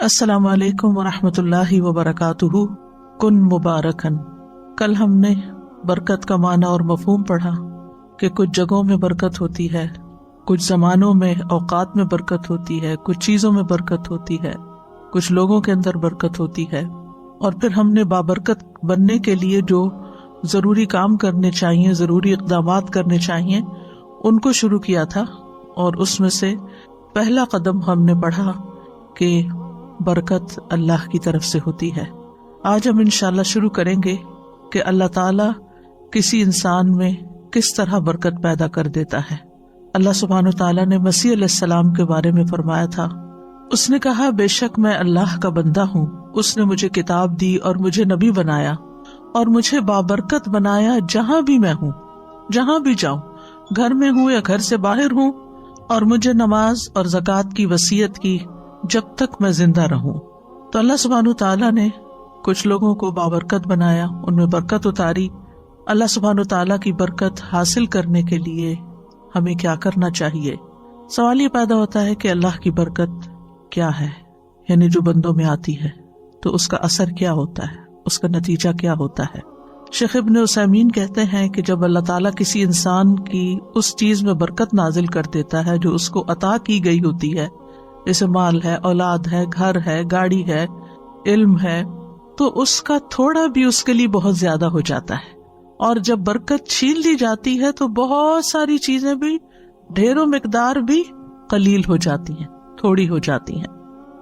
السلام علیکم ورحمۃ اللہ وبرکاتہ۔ کن مبارکن۔ کل ہم نے برکت کا معنی اور مفہوم پڑھا کہ کچھ جگہوں میں برکت ہوتی ہے، کچھ زمانوں میں، اوقات میں برکت ہوتی ہے، کچھ چیزوں میں برکت ہوتی ہے، کچھ لوگوں کے اندر برکت ہوتی ہے، اور پھر ہم نے بابرکت بننے کے لیے جو ضروری کام کرنے چاہیے، ضروری اقدامات کرنے چاہیے، ان کو شروع کیا تھا، اور اس میں سے پہلا قدم ہم نے پڑھا کہ برکت اللہ کی طرف سے ہوتی ہے۔ آج ہم انشاءاللہ شروع کریں گے کہ اللہ تعالیٰ کسی انسان میں کس طرح برکت پیدا کر دیتا ہے۔ اللہ سبحانہ و تعالیٰ نے مسیح علیہ السلام کے بارے میں فرمایا تھا، اس نے کہا بے شک میں اللہ کا بندہ ہوں، اس نے مجھے کتاب دی اور مجھے نبی بنایا اور مجھے بابرکت بنایا جہاں بھی میں ہوں، جہاں بھی جاؤں، گھر میں ہوں یا گھر سے باہر ہوں، اور مجھے نماز اور زکوٰۃ کی وصیت کی جب تک میں زندہ رہوں۔ تو اللہ سبحانہ و تعالیٰ نے کچھ لوگوں کو بابرکت بنایا، ان میں برکت اتاری۔ اللہ سبحانہ و تعالیٰ کی برکت حاصل کرنے کے لیے ہمیں کیا کرنا چاہیے؟ سوال یہ پیدا ہوتا ہے کہ اللہ کی برکت کیا ہے، یعنی جو بندوں میں آتی ہے تو اس کا اثر کیا ہوتا ہے، اس کا نتیجہ کیا ہوتا ہے۔ شیخ ابن عثیمین کہتے ہیں کہ جب اللہ تعالیٰ کسی انسان کی اس چیز میں برکت نازل کر دیتا ہے جو اس کو عطا کی گئی ہوتی ہے، جیسے مال ہے، اولاد ہے، گھر ہے، گاڑی ہے، علم ہے، تو اس کا تھوڑا بھی اس کے لیے بہت زیادہ ہو جاتا ہے، اور جب برکت چھین لی جاتی ہے تو بہت ساری چیزیں بھی، ڈھیروں مقدار بھی قلیل ہو جاتی ہیں، تھوڑی ہو جاتی ہیں۔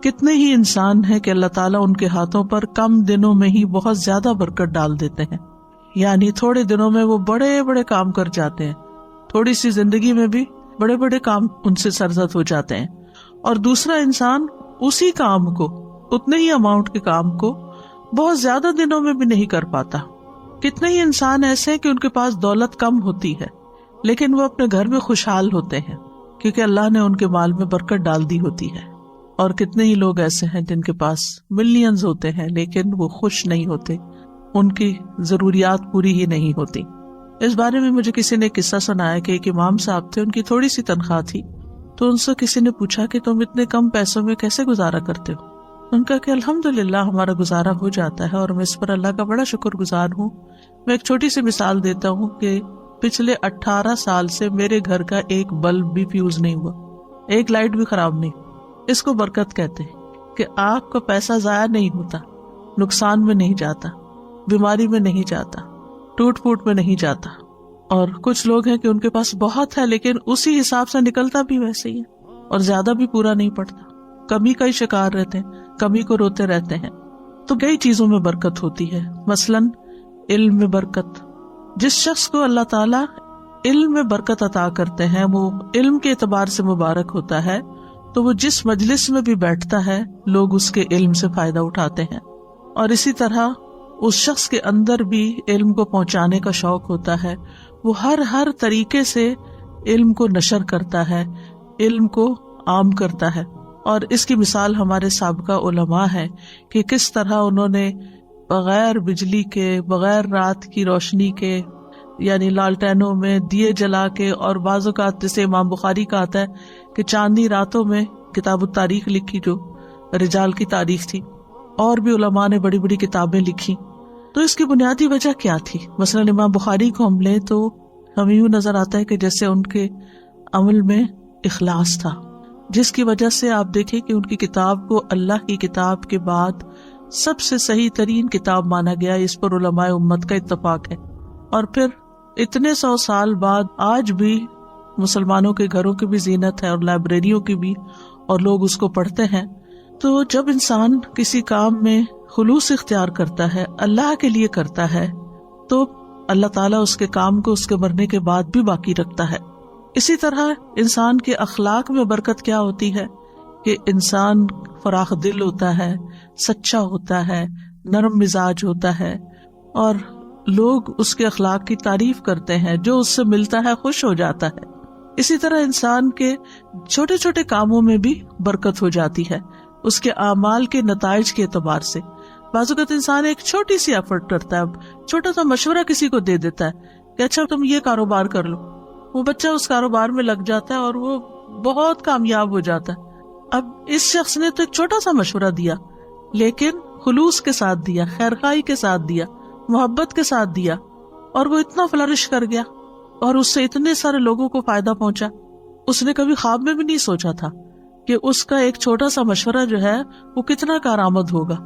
کتنے ہی انسان ہیں کہ اللہ تعالیٰ ان کے ہاتھوں پر کم دنوں میں ہی بہت زیادہ برکت ڈال دیتے ہیں، یعنی تھوڑے دنوں میں وہ بڑے بڑے کام کر جاتے ہیں، تھوڑی سی زندگی میں بھی بڑے بڑے کام ان سے سرزد ہو جاتے ہیں، اور دوسرا انسان اسی کام کو، اتنے ہی اماؤنٹ کے کام کو بہت زیادہ دنوں میں بھی نہیں کر پاتا۔ کتنے ہی انسان ایسے ہیں کہ ان کے پاس دولت کم ہوتی ہے لیکن وہ اپنے گھر میں خوشحال ہوتے ہیں کیونکہ اللہ نے ان کے مال میں برکت ڈال دی ہوتی ہے، اور کتنے ہی لوگ ایسے ہیں جن کے پاس ملینز ہوتے ہیں لیکن وہ خوش نہیں ہوتے، ان کی ضروریات پوری ہی نہیں ہوتی۔ اس بارے میں مجھے کسی نے قصہ سنایا کہ ایک امام صاحب تھے، ان کی تھوڑی سی تنخواہ تھی، تو ان سے کسی نے پوچھا کہ تم اتنے کم پیسوں میں کیسے گزارا کرتے ہو؟ ان کا کہ الحمدللہ ہمارا گزارا ہو جاتا ہے اور میں اس پر اللہ کا بڑا شکر گزار ہوں۔ میں ایک چھوٹی سی مثال دیتا ہوں کہ پچھلے 18 سال سے میرے گھر کا ایک بلب بھی فیوز نہیں ہوا، ایک لائٹ بھی خراب نہیں۔ اس کو برکت کہتے ہیں کہ آپ کا پیسہ ضائع نہیں ہوتا، نقصان میں نہیں جاتا، بیماری میں نہیں جاتا، ٹوٹ پھوٹ میں نہیں جاتا۔ اور کچھ لوگ ہیں کہ ان کے پاس بہت ہے لیکن اسی حساب سے نکلتا بھی ویسے ہی ہے، اور زیادہ بھی پورا نہیں پڑتا، کمی کا ہی شکار رہتے ہیں، کمی کو روتے رہتے ہیں۔ تو کئی چیزوں میں برکت ہوتی ہے، مثلاً علم میں برکت۔ جس شخص کو اللہ تعالیٰ علم میں برکت عطا کرتے ہیں وہ علم کے اعتبار سے مبارک ہوتا ہے، تو وہ جس مجلس میں بھی بیٹھتا ہے لوگ اس کے علم سے فائدہ اٹھاتے ہیں، اور اسی طرح اس شخص کے اندر بھی علم کو پہنچانے کا شوق ہوتا ہے، وہ ہر طریقے سے علم کو نشر کرتا ہے، علم کو عام کرتا ہے۔ اور اس کی مثال ہمارے سابقہ علماء ہے کہ کس طرح انہوں نے بغیر بجلی کے، بغیر رات کی روشنی کے، یعنی لالٹینوں میں دیے جلا کے، اور بعض اوقات جیسے امام بخاری کا آتا ہے کہ چاندنی راتوں میں کتاب التاریخ لکھی، جو رجال کی تاریخ تھی، اور بھی علماء نے بڑی بڑی کتابیں لکھی۔ تو اس کی بنیادی وجہ کیا تھی؟ مثلاً امام بخاری کو ہم لیں تو ہمیں یوں نظر آتا ہے کہ جیسے ان کے عمل میں اخلاص تھا، جس کی وجہ سے آپ دیکھیں کہ ان کی کتاب کو اللہ کی کتاب کے بعد سب سے صحیح ترین کتاب مانا گیا، اس پر علماء امت کا اتفاق ہے۔ اور پھر اتنے 100 سال بعد آج بھی مسلمانوں کے گھروں کی بھی زینت ہے اور لائبریریوں کی بھی، اور لوگ اس کو پڑھتے ہیں۔ تو جب انسان کسی کام میں خلوص اختیار کرتا ہے، اللہ کے لیے کرتا ہے، تو اللہ تعالیٰ اس کے کام کو اس کے مرنے کے بعد بھی باقی رکھتا ہے۔ اسی طرح انسان کے اخلاق میں برکت کیا ہوتی ہے کہ انسان فراخ دل ہوتا ہے، سچا ہوتا ہے، نرم مزاج ہوتا ہے، اور لوگ اس کے اخلاق کی تعریف کرتے ہیں، جو اس سے ملتا ہے خوش ہو جاتا ہے۔ اسی طرح انسان کے چھوٹے چھوٹے کاموں میں بھی برکت ہو جاتی ہے، اس کے اعمال کے نتائج کے اعتبار سے۔ بعض اوقات انسان ایک چھوٹی سی ایفرٹ کرتا ہے، چھوٹا سا مشورہ کسی کو دے دیتا ہے کہ اچھا تم یہ کاروبار کر لو، وہ بچہ اس کاروبار میں لگ جاتا ہے اور وہ بہت کامیاب ہو جاتا ہے، اب اس شخص نے تو ایک چھوٹا سا مشورہ دیا، لیکن خلوص کے ساتھ دیا، خیرخواہی کے ساتھ دیا، محبت کے ساتھ دیا، اور وہ اتنا فلرش کر گیا اور اس سے اتنے سارے لوگوں کو فائدہ پہنچا۔ اس نے کبھی خواب میں بھی نہیں سوچا تھا کہ اس کا ایک چھوٹا سا مشورہ جو ہے وہ کتنا کارآمد ہوگا،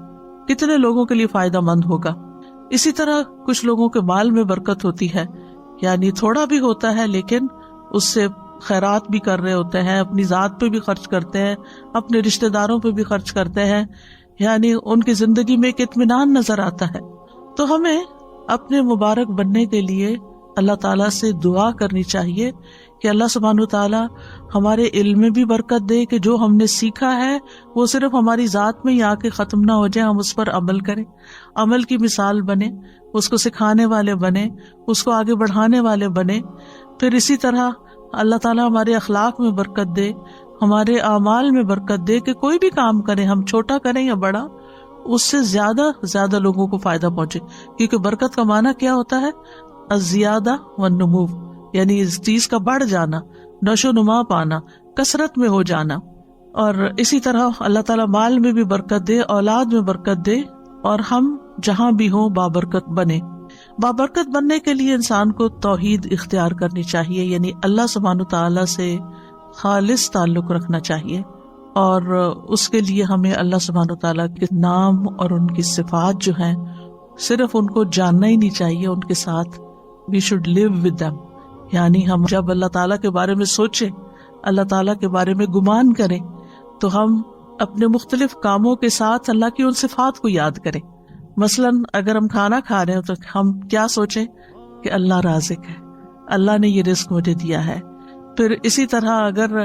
کتنے لوگوں کے لیے فائدہ مند ہوگا۔ اسی طرح کچھ لوگوں کے مال میں برکت ہوتی ہے، یعنی تھوڑا بھی ہوتا ہے لیکن اس سے خیرات بھی کر رہے ہوتے ہیں، اپنی ذات پہ بھی خرچ کرتے ہیں، اپنے رشتہ داروں پہ بھی خرچ کرتے ہیں، یعنی ان کی زندگی میں ایک اطمینان نظر آتا ہے۔ تو ہمیں اپنے مبارک بننے کے لیے اللہ تعالیٰ سے دعا کرنی چاہیے کہ اللہ سبحانہ تعالیٰ ہمارے علم میں بھی برکت دے، کہ جو ہم نے سیکھا ہے وہ صرف ہماری ذات میں ہی آ کے ختم نہ ہو جائے، ہم اس پر عمل کریں، عمل کی مثال بنے، اس کو سکھانے والے بنے، اس کو آگے بڑھانے والے بنے۔ پھر اسی طرح اللہ تعالیٰ ہمارے اخلاق میں برکت دے، ہمارے اعمال میں برکت دے، کہ کوئی بھی کام کریں، ہم چھوٹا کریں یا بڑا، اس سے زیادہ لوگوں کو فائدہ پہنچے، کیونکہ برکت کا معنی کیا ہوتا ہے؟ الزیادہ والنمو، یعنی اس چیز کا بڑھ جانا، نشو و نما پانا، کثرت میں ہو جانا۔ اور اسی طرح اللہ تعالیٰ مال میں بھی برکت دے، اولاد میں برکت دے، اور ہم جہاں بھی ہوں بابرکت بنے۔ بابرکت بننے کے لیے انسان کو توحید اختیار کرنی چاہیے، یعنی اللہ سبحانہ تعالیٰ سے خالص تعلق رکھنا چاہیے، اور اس کے لیے ہمیں اللہ سبحانہ تعالیٰ کے نام اور ان کی صفات جو ہیں صرف ان کو جاننا ہی نہیں چاہیے، ان کے ساتھ we should live with them، یعنی ہم جب اللہ تعالیٰ کے بارے میں سوچیں، اللہ تعالیٰ کے بارے میں گمان کریں، تو ہم اپنے مختلف کاموں کے ساتھ اللہ کی ان صفات کو یاد کریں۔ مثلاً اگر ہم کھانا کھا رہے ہیں تو ہم کیا سوچیں کہ اللہ رازق ہے، اللہ نے یہ رزق مجھے دیا ہے۔ پھر اسی طرح اگر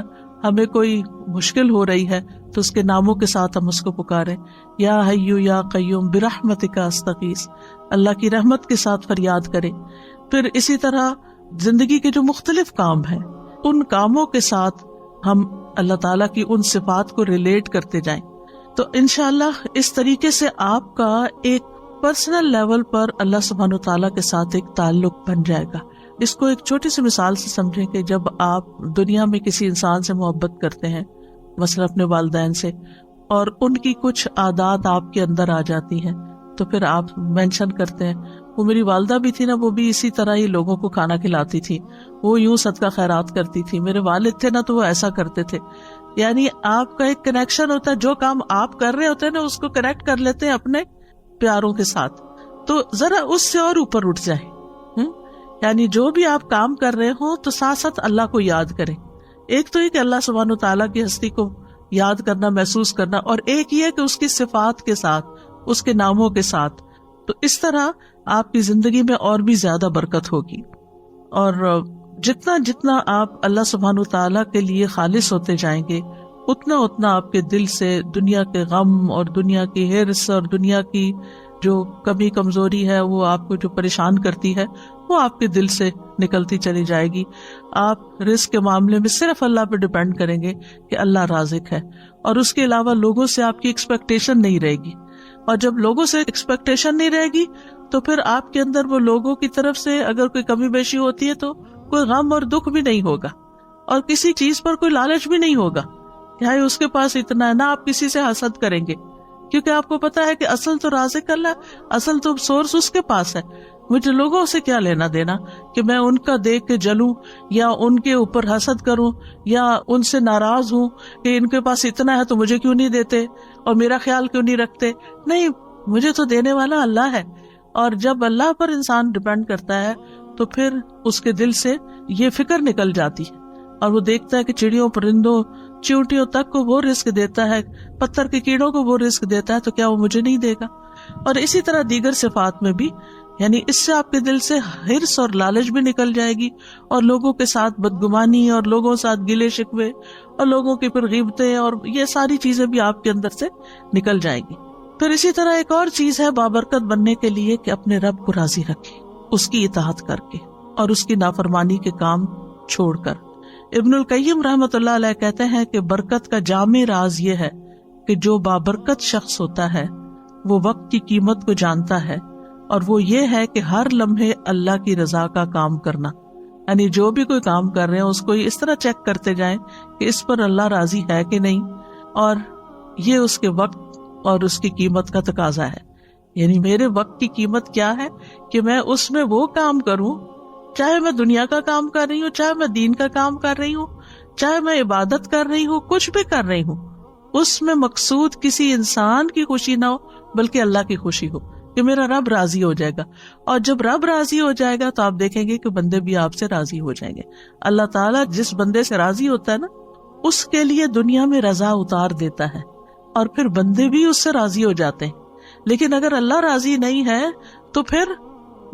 ہمیں کوئی مشکل ہو رہی ہے تو اس کے ناموں کے ساتھ ہم اس کو پکاریں، یا حیو یا قیوم برحمتک استغیث، اللہ کی رحمت کے ساتھ فریاد کریں۔ پھر اسی طرح زندگی کے جو مختلف کام ہیں ان کاموں کے ساتھ ہم اللہ تعالیٰ کی ان صفات کو ریلیٹ کرتے جائیں، تو انشاءاللہ اس طریقے سے آپ کا ایک پرسنل لیول پر اللہ سبحانہ وتعالیٰ کے ساتھ ایک تعلق بن جائے گا۔ اس کو ایک چھوٹی سی مثال سے سمجھیں کہ جب آپ دنیا میں کسی انسان سے محبت کرتے ہیں، مثلا اپنے والدین سے، اور ان کی کچھ عادات آپ کے اندر آ جاتی ہیں، تو پھر آپ مینشن کرتے ہیں وہ میری والدہ بھی تھی نا، وہ بھی اسی طرح ہی لوگوں کو کھانا کھلاتی تھی، وہ یوں صدقہ خیرات کرتی تھی، میرے والد تھے نا تو وہ ایسا کرتے تھے۔ یعنی آپ کا ایک کنیکشن ہوتا ہے، جو کام آپ کر رہے ہوتے ہیں نا اس کو کنیکٹ کر لیتے ہیں اپنے پیاروں کے ساتھ، تو ذرا اس سے اور اوپر اٹھ جائیں۔ یعنی جو بھی آپ کام کر رہے ہوں تو ساتھ ساتھ اللہ کو یاد کریں۔ ایک تو یہ کہ اللہ سبحانہ تعالیٰ کی ہستی کو یاد کرنا، محسوس کرنا، اور ایک یہ کہ اس کی صفات کے ساتھ، اس کے ناموں کے ساتھ۔ تو اس طرح آپ کی زندگی میں اور بھی زیادہ برکت ہوگی، اور جتنا جتنا آپ اللہ سبحانہ تعالیٰ کے لیے خالص ہوتے جائیں گے، اتنا اتنا آپ کے دل سے دنیا کے غم اور دنیا کی ہرس اور دنیا کی جو کمی کمزوری ہے، وہ آپ کو جو پریشان کرتی ہے، وہ آپ کے دل سے نکلتی چلی جائے گی۔ آپ رزق کے معاملے میں صرف اللہ پہ ڈیپینڈ کریں گے کہ اللہ رازق ہے، اور اس کے علاوہ لوگوں سے آپ کی ایکسپیکٹیشن نہیں رہے گی۔ اور جب لوگوں سے ایکسپیکٹیشن نہیں رہے گی تو پھر آپ کے اندر وہ لوگوں کی طرف سے اگر کوئی کمی بیشی ہوتی ہے تو کوئی غم اور دکھ بھی نہیں ہوگا، اور کسی چیز پر کوئی لالچ بھی نہیں ہوگا کہ ہائی اس کے پاس اتنا ہے، نہ آپ کسی سے حسد کریں گے، کیونکہ آپ کو پتا ہے کہ اصل تو رازق اللہ، اصل تو سورس اس کے پاس ہے۔ مجھے لوگوں سے کیا لینا دینا کہ میں ان کا دیکھ کے جلوں، یا ان کے اوپر حسد کروں، یا ان سے ناراض ہوں کہ ان کے پاس اتنا ہے تو مجھے کیوں نہیں دیتے اور میرا خیال کیوں نہیں رکھتے۔ نہیں، مجھے تو دینے والا اللہ ہے۔ اور جب اللہ پر انسان ڈیپینڈ کرتا ہے تو پھر اس کے دل سے یہ فکر نکل جاتی ہے، اور وہ دیکھتا ہے کہ چڑیوں، پرندوں، چیونٹیوں تک کو وہ رزق دیتا ہے، پتھر کے کیڑوں کو وہ رزق دیتا ہے، تو کیا وہ مجھے نہیں دے گا؟ اور اسی طرح دیگر صفات میں بھی، یعنی اس سے آپ کے دل سے ہرس اور لالچ بھی نکل جائے گی، اور لوگوں کے ساتھ بدگمانی اور لوگوں کے ساتھ گلے شکوے اور لوگوں کی پھر غیبتیں اور یہ ساری چیزیں بھی آپ کے اندر سے نکل جائیں گی۔ پھر اسی طرح ایک اور چیز ہے بابرکت بننے کے لیے کہ اپنے رب کو راضی رکھیں، اس کی اطاعت کر کے اور اس کی نافرمانی کے کام چھوڑ کر۔ ابن القیم رحمۃ اللہ علیہ کہتے ہیں کہ برکت کا جامع راز یہ ہے کہ جو بابرکت شخص ہوتا ہے وہ وقت کی قیمت کو جانتا ہے، اور وہ یہ ہے کہ ہر لمحے اللہ کی رضا کا کام کرنا، یعنی جو بھی کوئی کام کر رہے ہیں اس کو اس طرح چیک کرتے جائیں کہ اس پر اللہ راضی ہے کہ نہیں، اور یہ اس کے وقت اور اس کی قیمت کا تقاضا ہے. یعنی میرے وقت کی قیمت کیا ہے کہ میں اس میں وہ کام کروں، چاہے میں دنیا کا کام کر رہی ہوں، چاہے میں دین کا کام کر رہی ہوں، چاہے میں عبادت کر رہی ہوں، کچھ بھی کر رہی ہوں، اس میں مقصود کسی انسان کی خوشی نہ ہو بلکہ اللہ کی خوشی ہو کہ میرا رب راضی ہو جائے گا. اور جب رب راضی ہو جائے گا تو آپ دیکھیں گے کہ بندے بھی آپ سے راضی ہو جائیں گے. اللہ تعالیٰ جس بندے سے راضی ہوتا ہے نا، اس کے لیے دنیا میں رضا اتار دیتا ہے اور پھر بندے بھی اس سے راضی ہو جاتے ہیں. لیکن اگر اللہ راضی نہیں ہے تو پھر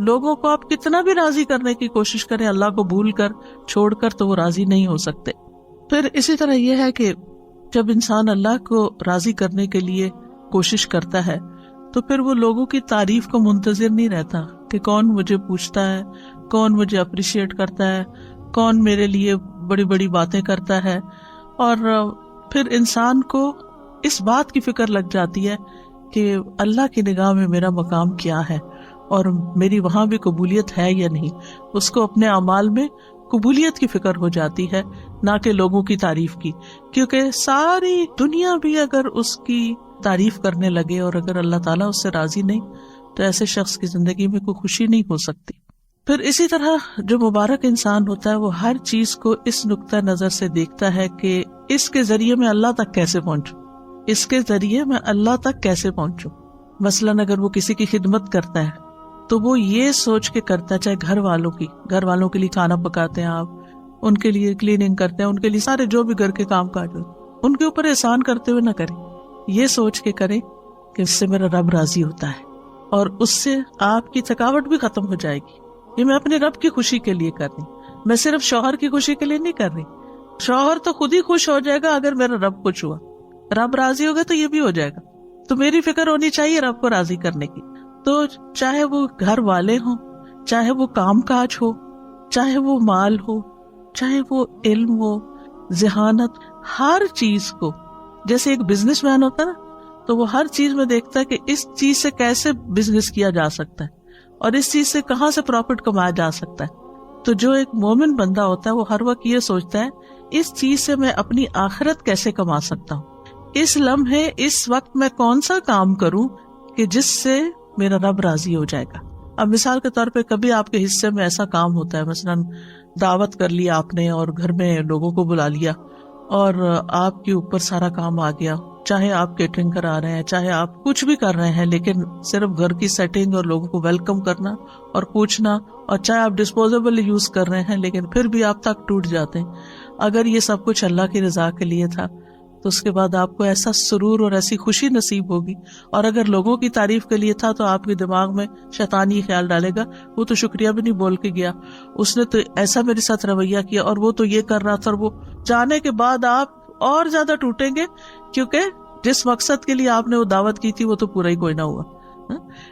لوگوں کو آپ کتنا بھی راضی کرنے کی کوشش کریں، اللہ کو بھول کر چھوڑ کر، تو وہ راضی نہیں ہو سکتے. پھر اسی طرح یہ ہے کہ جب انسان اللہ کو راضی کرنے کے لیے کوشش کرتا ہے تو پھر وہ لوگوں کی تعریف کو منتظر نہیں رہتا کہ کون مجھے پوچھتا ہے، کون مجھے اپریشیٹ کرتا ہے، کون میرے لیے بڑی بڑی باتیں کرتا ہے. اور پھر انسان کو اس بات کی فکر لگ جاتی ہے کہ اللہ کی نگاہ میں میرا مقام کیا ہے اور میری وہاں بھی قبولیت ہے یا نہیں. اس کو اپنے اعمال میں قبولیت کی فکر ہو جاتی ہے، نہ کہ لوگوں کی تعریف کی، کیونکہ ساری دنیا بھی اگر اس کی تعریف کرنے لگے اور اگر اللہ تعالیٰ اس سے راضی نہیں تو ایسے شخص کی زندگی میں کوئی خوشی نہیں ہو سکتی. پھر اسی طرح جو مبارک انسان ہوتا ہے وہ ہر چیز کو اس نقطہ نظر سے دیکھتا ہے کہ اس کے ذریعے میں اللہ تک کیسے پہنچوں، اس کے ذریعے میں اللہ تک کیسے پہنچوں. مثلاً اگر وہ کسی کی خدمت کرتا ہے تو وہ یہ سوچ کے کرتا ہے، چاہے گھر والوں کے لیے کھانا پکاتے ہیں آپ، ان کے لیے کلیننگ کرتے ہیں، ان کے لیے سارے جو بھی گھر کے کام کاج ہوتے ان کے اوپر احسان کرتے ہوئے نہ کریں، یہ سوچ کے کریں کہ اس سے میرا رب راضی ہوتا ہے اور اس سے آپ کی تھکاوٹ بھی ختم ہو جائے گی. یہ میں اپنے رب کی خوشی کے لیے کر رہی، میں صرف شوہر کی خوشی کے لیے نہیں کر رہی. شوہر تو خود ہی خوش ہو جائے گا اگر میرا رب خوش ہوا، رب راضی ہوگا تو یہ بھی ہو جائے گا. تو میری فکر ہونی چاہیے رب کو راضی کرنے کی. تو چاہے وہ گھر والے ہوں، چاہے وہ کام کاج ہو، چاہے وہ مال ہو، چاہے وہ علم ہو، ذہانت، ہر چیز کو، جیسے ایک بزنس مین ہوتا ہے نا تو وہ ہر چیز میں دیکھتا ہے کہ اس چیز سے کیسے بزنس کیا جا سکتا ہے اور اس چیز سے کہاں سے پروفٹ کمایا جا سکتا ہے. تو جو ایک مومن بندہ ہوتا ہے وہ ہر وقت یہ سوچتا ہے اس چیز سے میں اپنی آخرت کیسے کما سکتا ہوں، اس لمحے اس وقت میں کون سا کام کروں کہ جس سے میرا رب راضی ہو جائے گا. اب مثال کے طور پہ کبھی آپ کے حصے میں ایسا کام ہوتا ہے، مثلاً دعوت کر لیا آپ نے اور گھر میں لوگوں کو بلا لیا اور آپ کے اوپر سارا کام آ گیا، چاہے آپ کیٹرنگ کرا رہے ہیں، چاہے آپ کچھ بھی کر رہے ہیں، لیکن صرف گھر کی سیٹنگ اور لوگوں کو ویلکم کرنا اور پوچھنا، اور چاہے آپ ڈسپوزیبل یوز کر رہے ہیں لیکن پھر بھی آپ تک ٹوٹ جاتے ہیں. اگر یہ سب کچھ اللہ کی رضا کے لیے تھا تو اس کے بعد آپ کو ایسا سرور اور ایسی خوشی نصیب ہوگی. اور اگر لوگوں کی تعریف کے لیے تھا تو آپ کے دماغ میں شیطان یہ خیال ڈالے گا وہ تو شکریہ بھی نہیں بول کے گیا، اس نے تو ایسا میرے ساتھ رویہ کیا اور وہ تو یہ کر رہا تھا، اور وہ جانے کے بعد آپ اور زیادہ ٹوٹیں گے کیونکہ جس مقصد کے لیے آپ نے وہ دعوت کی تھی وہ تو پورا ہی کوئی نہ ہوا.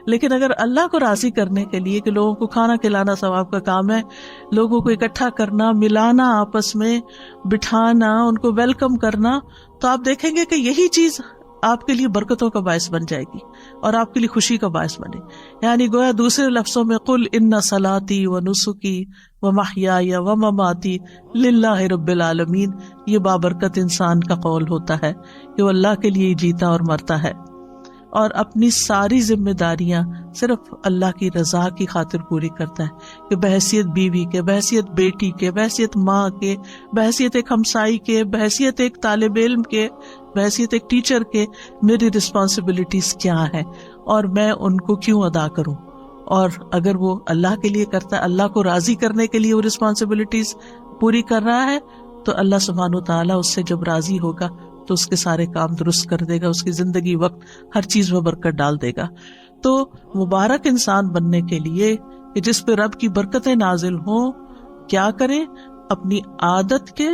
لیکن اگر اللہ کو راضی کرنے کے لیے کہ لوگوں کو کھانا کھلانا ثواب کا کام ہے، لوگوں کو اکٹھا کرنا، ملانا، آپس میں بٹھانا، ان کو ویلکم کرنا، تو آپ دیکھیں گے کہ یہی چیز آپ کے لیے برکتوں کا باعث بن جائے گی اور آپ کے لیے خوشی کا باعث بنے. یعنی گویا دوسرے لفظوں میں قل ان صلاتی و نسکی و محیای و مماتی للہ رب العالمین، یہ بابرکت انسان کا قول ہوتا ہے کہ وہ اللہ کے لیے جیتا اور مرتا ہے اور اپنی ساری ذمہ داریاں صرف اللہ کی رضا کی خاطر پوری کرتا ہے، کہ بحیثیت بیوی کے، بحیثیت بیٹی کے، بحیثیت ماں کے، بحیثیت ایک ہمسائی کے، بحیثیت ایک طالب علم کے، بحیثیت ایک ٹیچر کے، میری رسپانسبلٹیز کیا ہے اور میں ان کو کیوں ادا کروں. اور اگر وہ اللہ کے لیے کرتا ہے، اللہ کو راضی کرنے کے لیے وہ رسپانسبلٹیز پوری کر رہا ہے، تو اللہ سبحانہ و تعالیٰ اس سے جب راضی ہوگا تو اس کے سارے کام درست کر دے گا، اس کی زندگی وقت ہر چیز میں برکت ڈال دے گا. تو مبارک انسان بننے کے لیے کہ جس پہ رب کی برکتیں نازل ہوں، کیا کریں؟ اپنی عادت کے،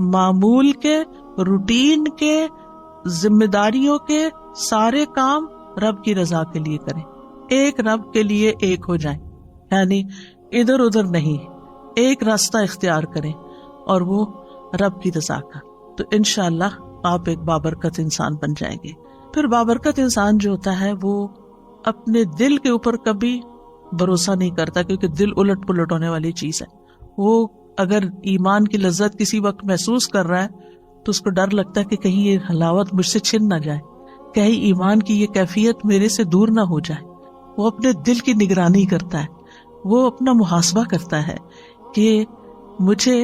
معمول کے، روٹین کے، ذمہ داریوں کے سارے کام رب کی رضا کے لیے کریں. ایک رب کے لیے ایک ہو جائیں، یعنی ادھر ادھر نہیں، ایک راستہ اختیار کریں اور وہ رب کی رضا کا. تو انشاءاللہ آپ ایک بابرکت انسان بن جائیں گے. پھر بابرکت انسان جو ہوتا ہے وہ اپنے دل کے اوپر کبھی بھروسہ نہیں کرتا، کیونکہ دل الٹ پلٹ ہونے والی چیز ہے. وہ اگر ایمان کی لذت کسی وقت محسوس کر رہا ہے تو اس کو ڈر لگتا ہے کہ کہیں یہ حلاوت مجھ سے چھن نہ جائے، کہیں ایمان کی یہ کیفیت میرے سے دور نہ ہو جائے۔ وہ اپنے دل کی نگرانی کرتا ہے، وہ اپنا محاسبہ کرتا ہے کہ مجھے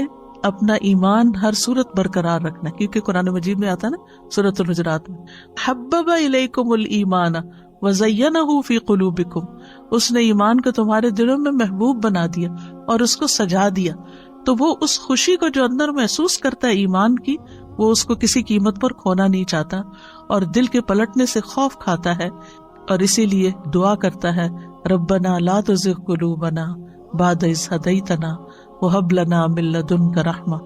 اپنا ایمان ہر صورت برقرار رکھنا ہے، کیونکہ قرآن مجید میں آتا ہے نا سورۃ الحجرات میں، حبب الیکم الایمان وزینہ فی قلوبکم، اس نے ایمان کو تمہارے دلوں میں محبوب بنا دیا اور اس کو سجا دیا۔ تو وہ اس خوشی کو جو اندر محسوس کرتا ہے ایمان کی، وہ اس کو کسی قیمت پر کھونا نہیں چاہتا اور دل کے پلٹنے سے خوف کھاتا ہے، اور اسی لیے دعا کرتا ہے ربنا لا تزغ قلوبنا بعد اذ ہدیتنا وہب لنا من لدنک رحمہ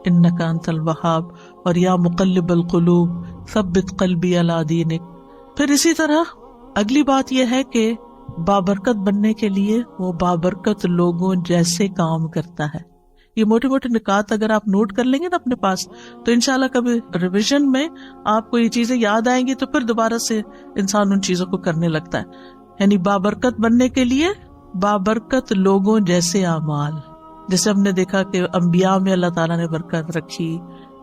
انک انت الوہاب، اور یا مقلب القلوب ثبت قلبی علی دینک۔ پھر اسی طرح اگلی بات یہ ہے کہ بابرکت بننے کے لیے وہ بابرکت لوگوں جیسے کام کرتا ہے۔ یہ موٹے موٹے نکات اگر آپ نوٹ کر لیں گے نا اپنے پاس، تو انشاءاللہ کبھی ریویژن میں آپ کو یہ چیزیں یاد آئیں گی تو پھر دوبارہ سے انسان ان چیزوں کو کرنے لگتا ہے۔ یعنی بابرکت بننے کے لیے بابرکت لوگوں جیسے اعمال، جیسے ہم نے دیکھا کہ انبیاء میں اللہ تعالیٰ نے برکت رکھی،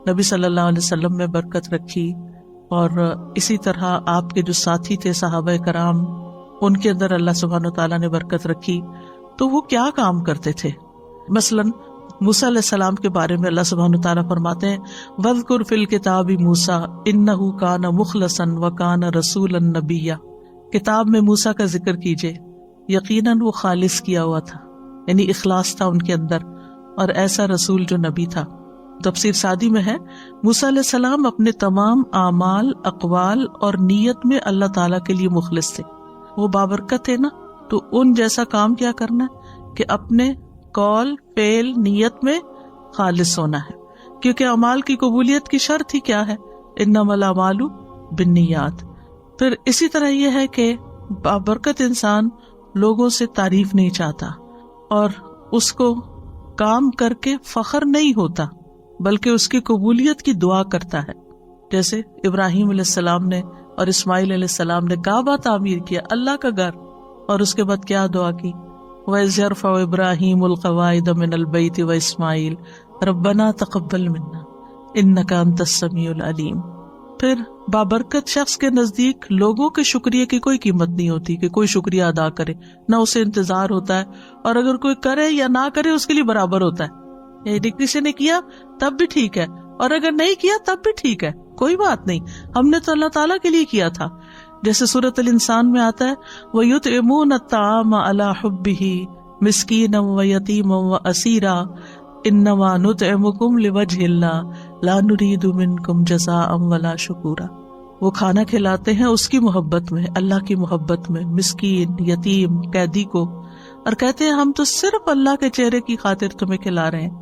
نبی صلی اللہ علیہ وسلم میں برکت رکھی، اور اسی طرح آپ کے جو ساتھی تھے صحابہ کرام، ان کے اندر اللہ سبحانہ وتعالیٰ نے برکت رکھی۔ تو وہ کیا کام کرتے تھے؟ مثلاً موسیٰ علیہ السلام کے بارے میں اللہ سبحانہ وتعالیٰ فرماتے ہیں وَاذْكُرْ فِي الْكِتَابِ مُوسَىٰ إِنَّهُ كَانَ مُخْلَصًا وَكَانَ رَسُولًا نَبِيًّا، کتاب میں موسیٰ کا ذکر کیجئے، یقیناً وہ خالص کیا ہوا تھا، یعنی اخلاص تھا ان کے اندر، اور ایسا رسول جو نبی تھا۔ تفسیر سعدی میں ہے موسیٰ علیہ السلام اپنے تمام اعمال، اقوال اور نیت میں اللہ تعالیٰ کے لیے مخلص تھے، وہ بابرکت تھے نا، تو ان جیسا کام کیا کرنا ہے کہ اپنے قول، فعل، نیت میں خالص ہونا ہے، کیونکہ اعمال کی قبولیت کی شرط ہی کیا ہے؟ انما الاعمال بالنیات۔ پھر اسی طرح یہ ہے کہ بابرکت انسان لوگوں سے تعریف نہیں چاہتا اور اس کو کام کر کے فخر نہیں ہوتا، بلکہ اس کی قبولیت کی دعا کرتا ہے۔ جیسے ابراہیم علیہ السلام نے اور اسماعیل علیہ السلام نے کعبہ تعمیر کیا، اللہ کا گھر، اور اس کے بعد کیا دعا کی؟ وَإِذْ يَرْفَعُ إِبْرَاهِيمُ الْقَوَاعِدَ مِنَ الْبَيْتِ وَإِسْمَاعِيلُ رَبَّنَا تَقَبَّلْ مِنَّا إِنَّكَ أَنْتَ السَّمِيعُ الْعَلِيمُ۔ پھر بابرکت شخص کے نزدیک لوگوں کے شکریہ کی کوئی قیمت نہیں ہوتی کہ کوئی شکریہ ادا کرے، نہ اسے انتظار ہوتا ہے، اور اگر کوئی کرے یا نہ کرے اس کے لیے برابر ہوتا ہے، یعنی کسی نے کیا تب بھی ٹھیک ہے اور اگر نہیں کیا تب بھی ٹھیک ہے، کوئی بات نہیں، ہم نے تو اللہ تعالیٰ کے لیے کیا تھا۔ جیسے سورۃ الانسان میں آتا ہے وَيُطْعِمُونَ الطَّعَامَ عَلَى حُبِّهِ مِسْكِينًا وَيَتِيمًا وَأَسِيرًا انما نطعمکم لوجہ اللہ لا نرید منکم جزاء ولا شکورا۔ وہ کھانا کھلاتے ہیں اس کی محبت میں، اللہ کی محبت میں، مسکین، یتیم، قیدی کو، اور کہتے ہیں ہم تو صرف اللہ کے چہرے کی خاطر تمہیں کھلا رہے ہیں،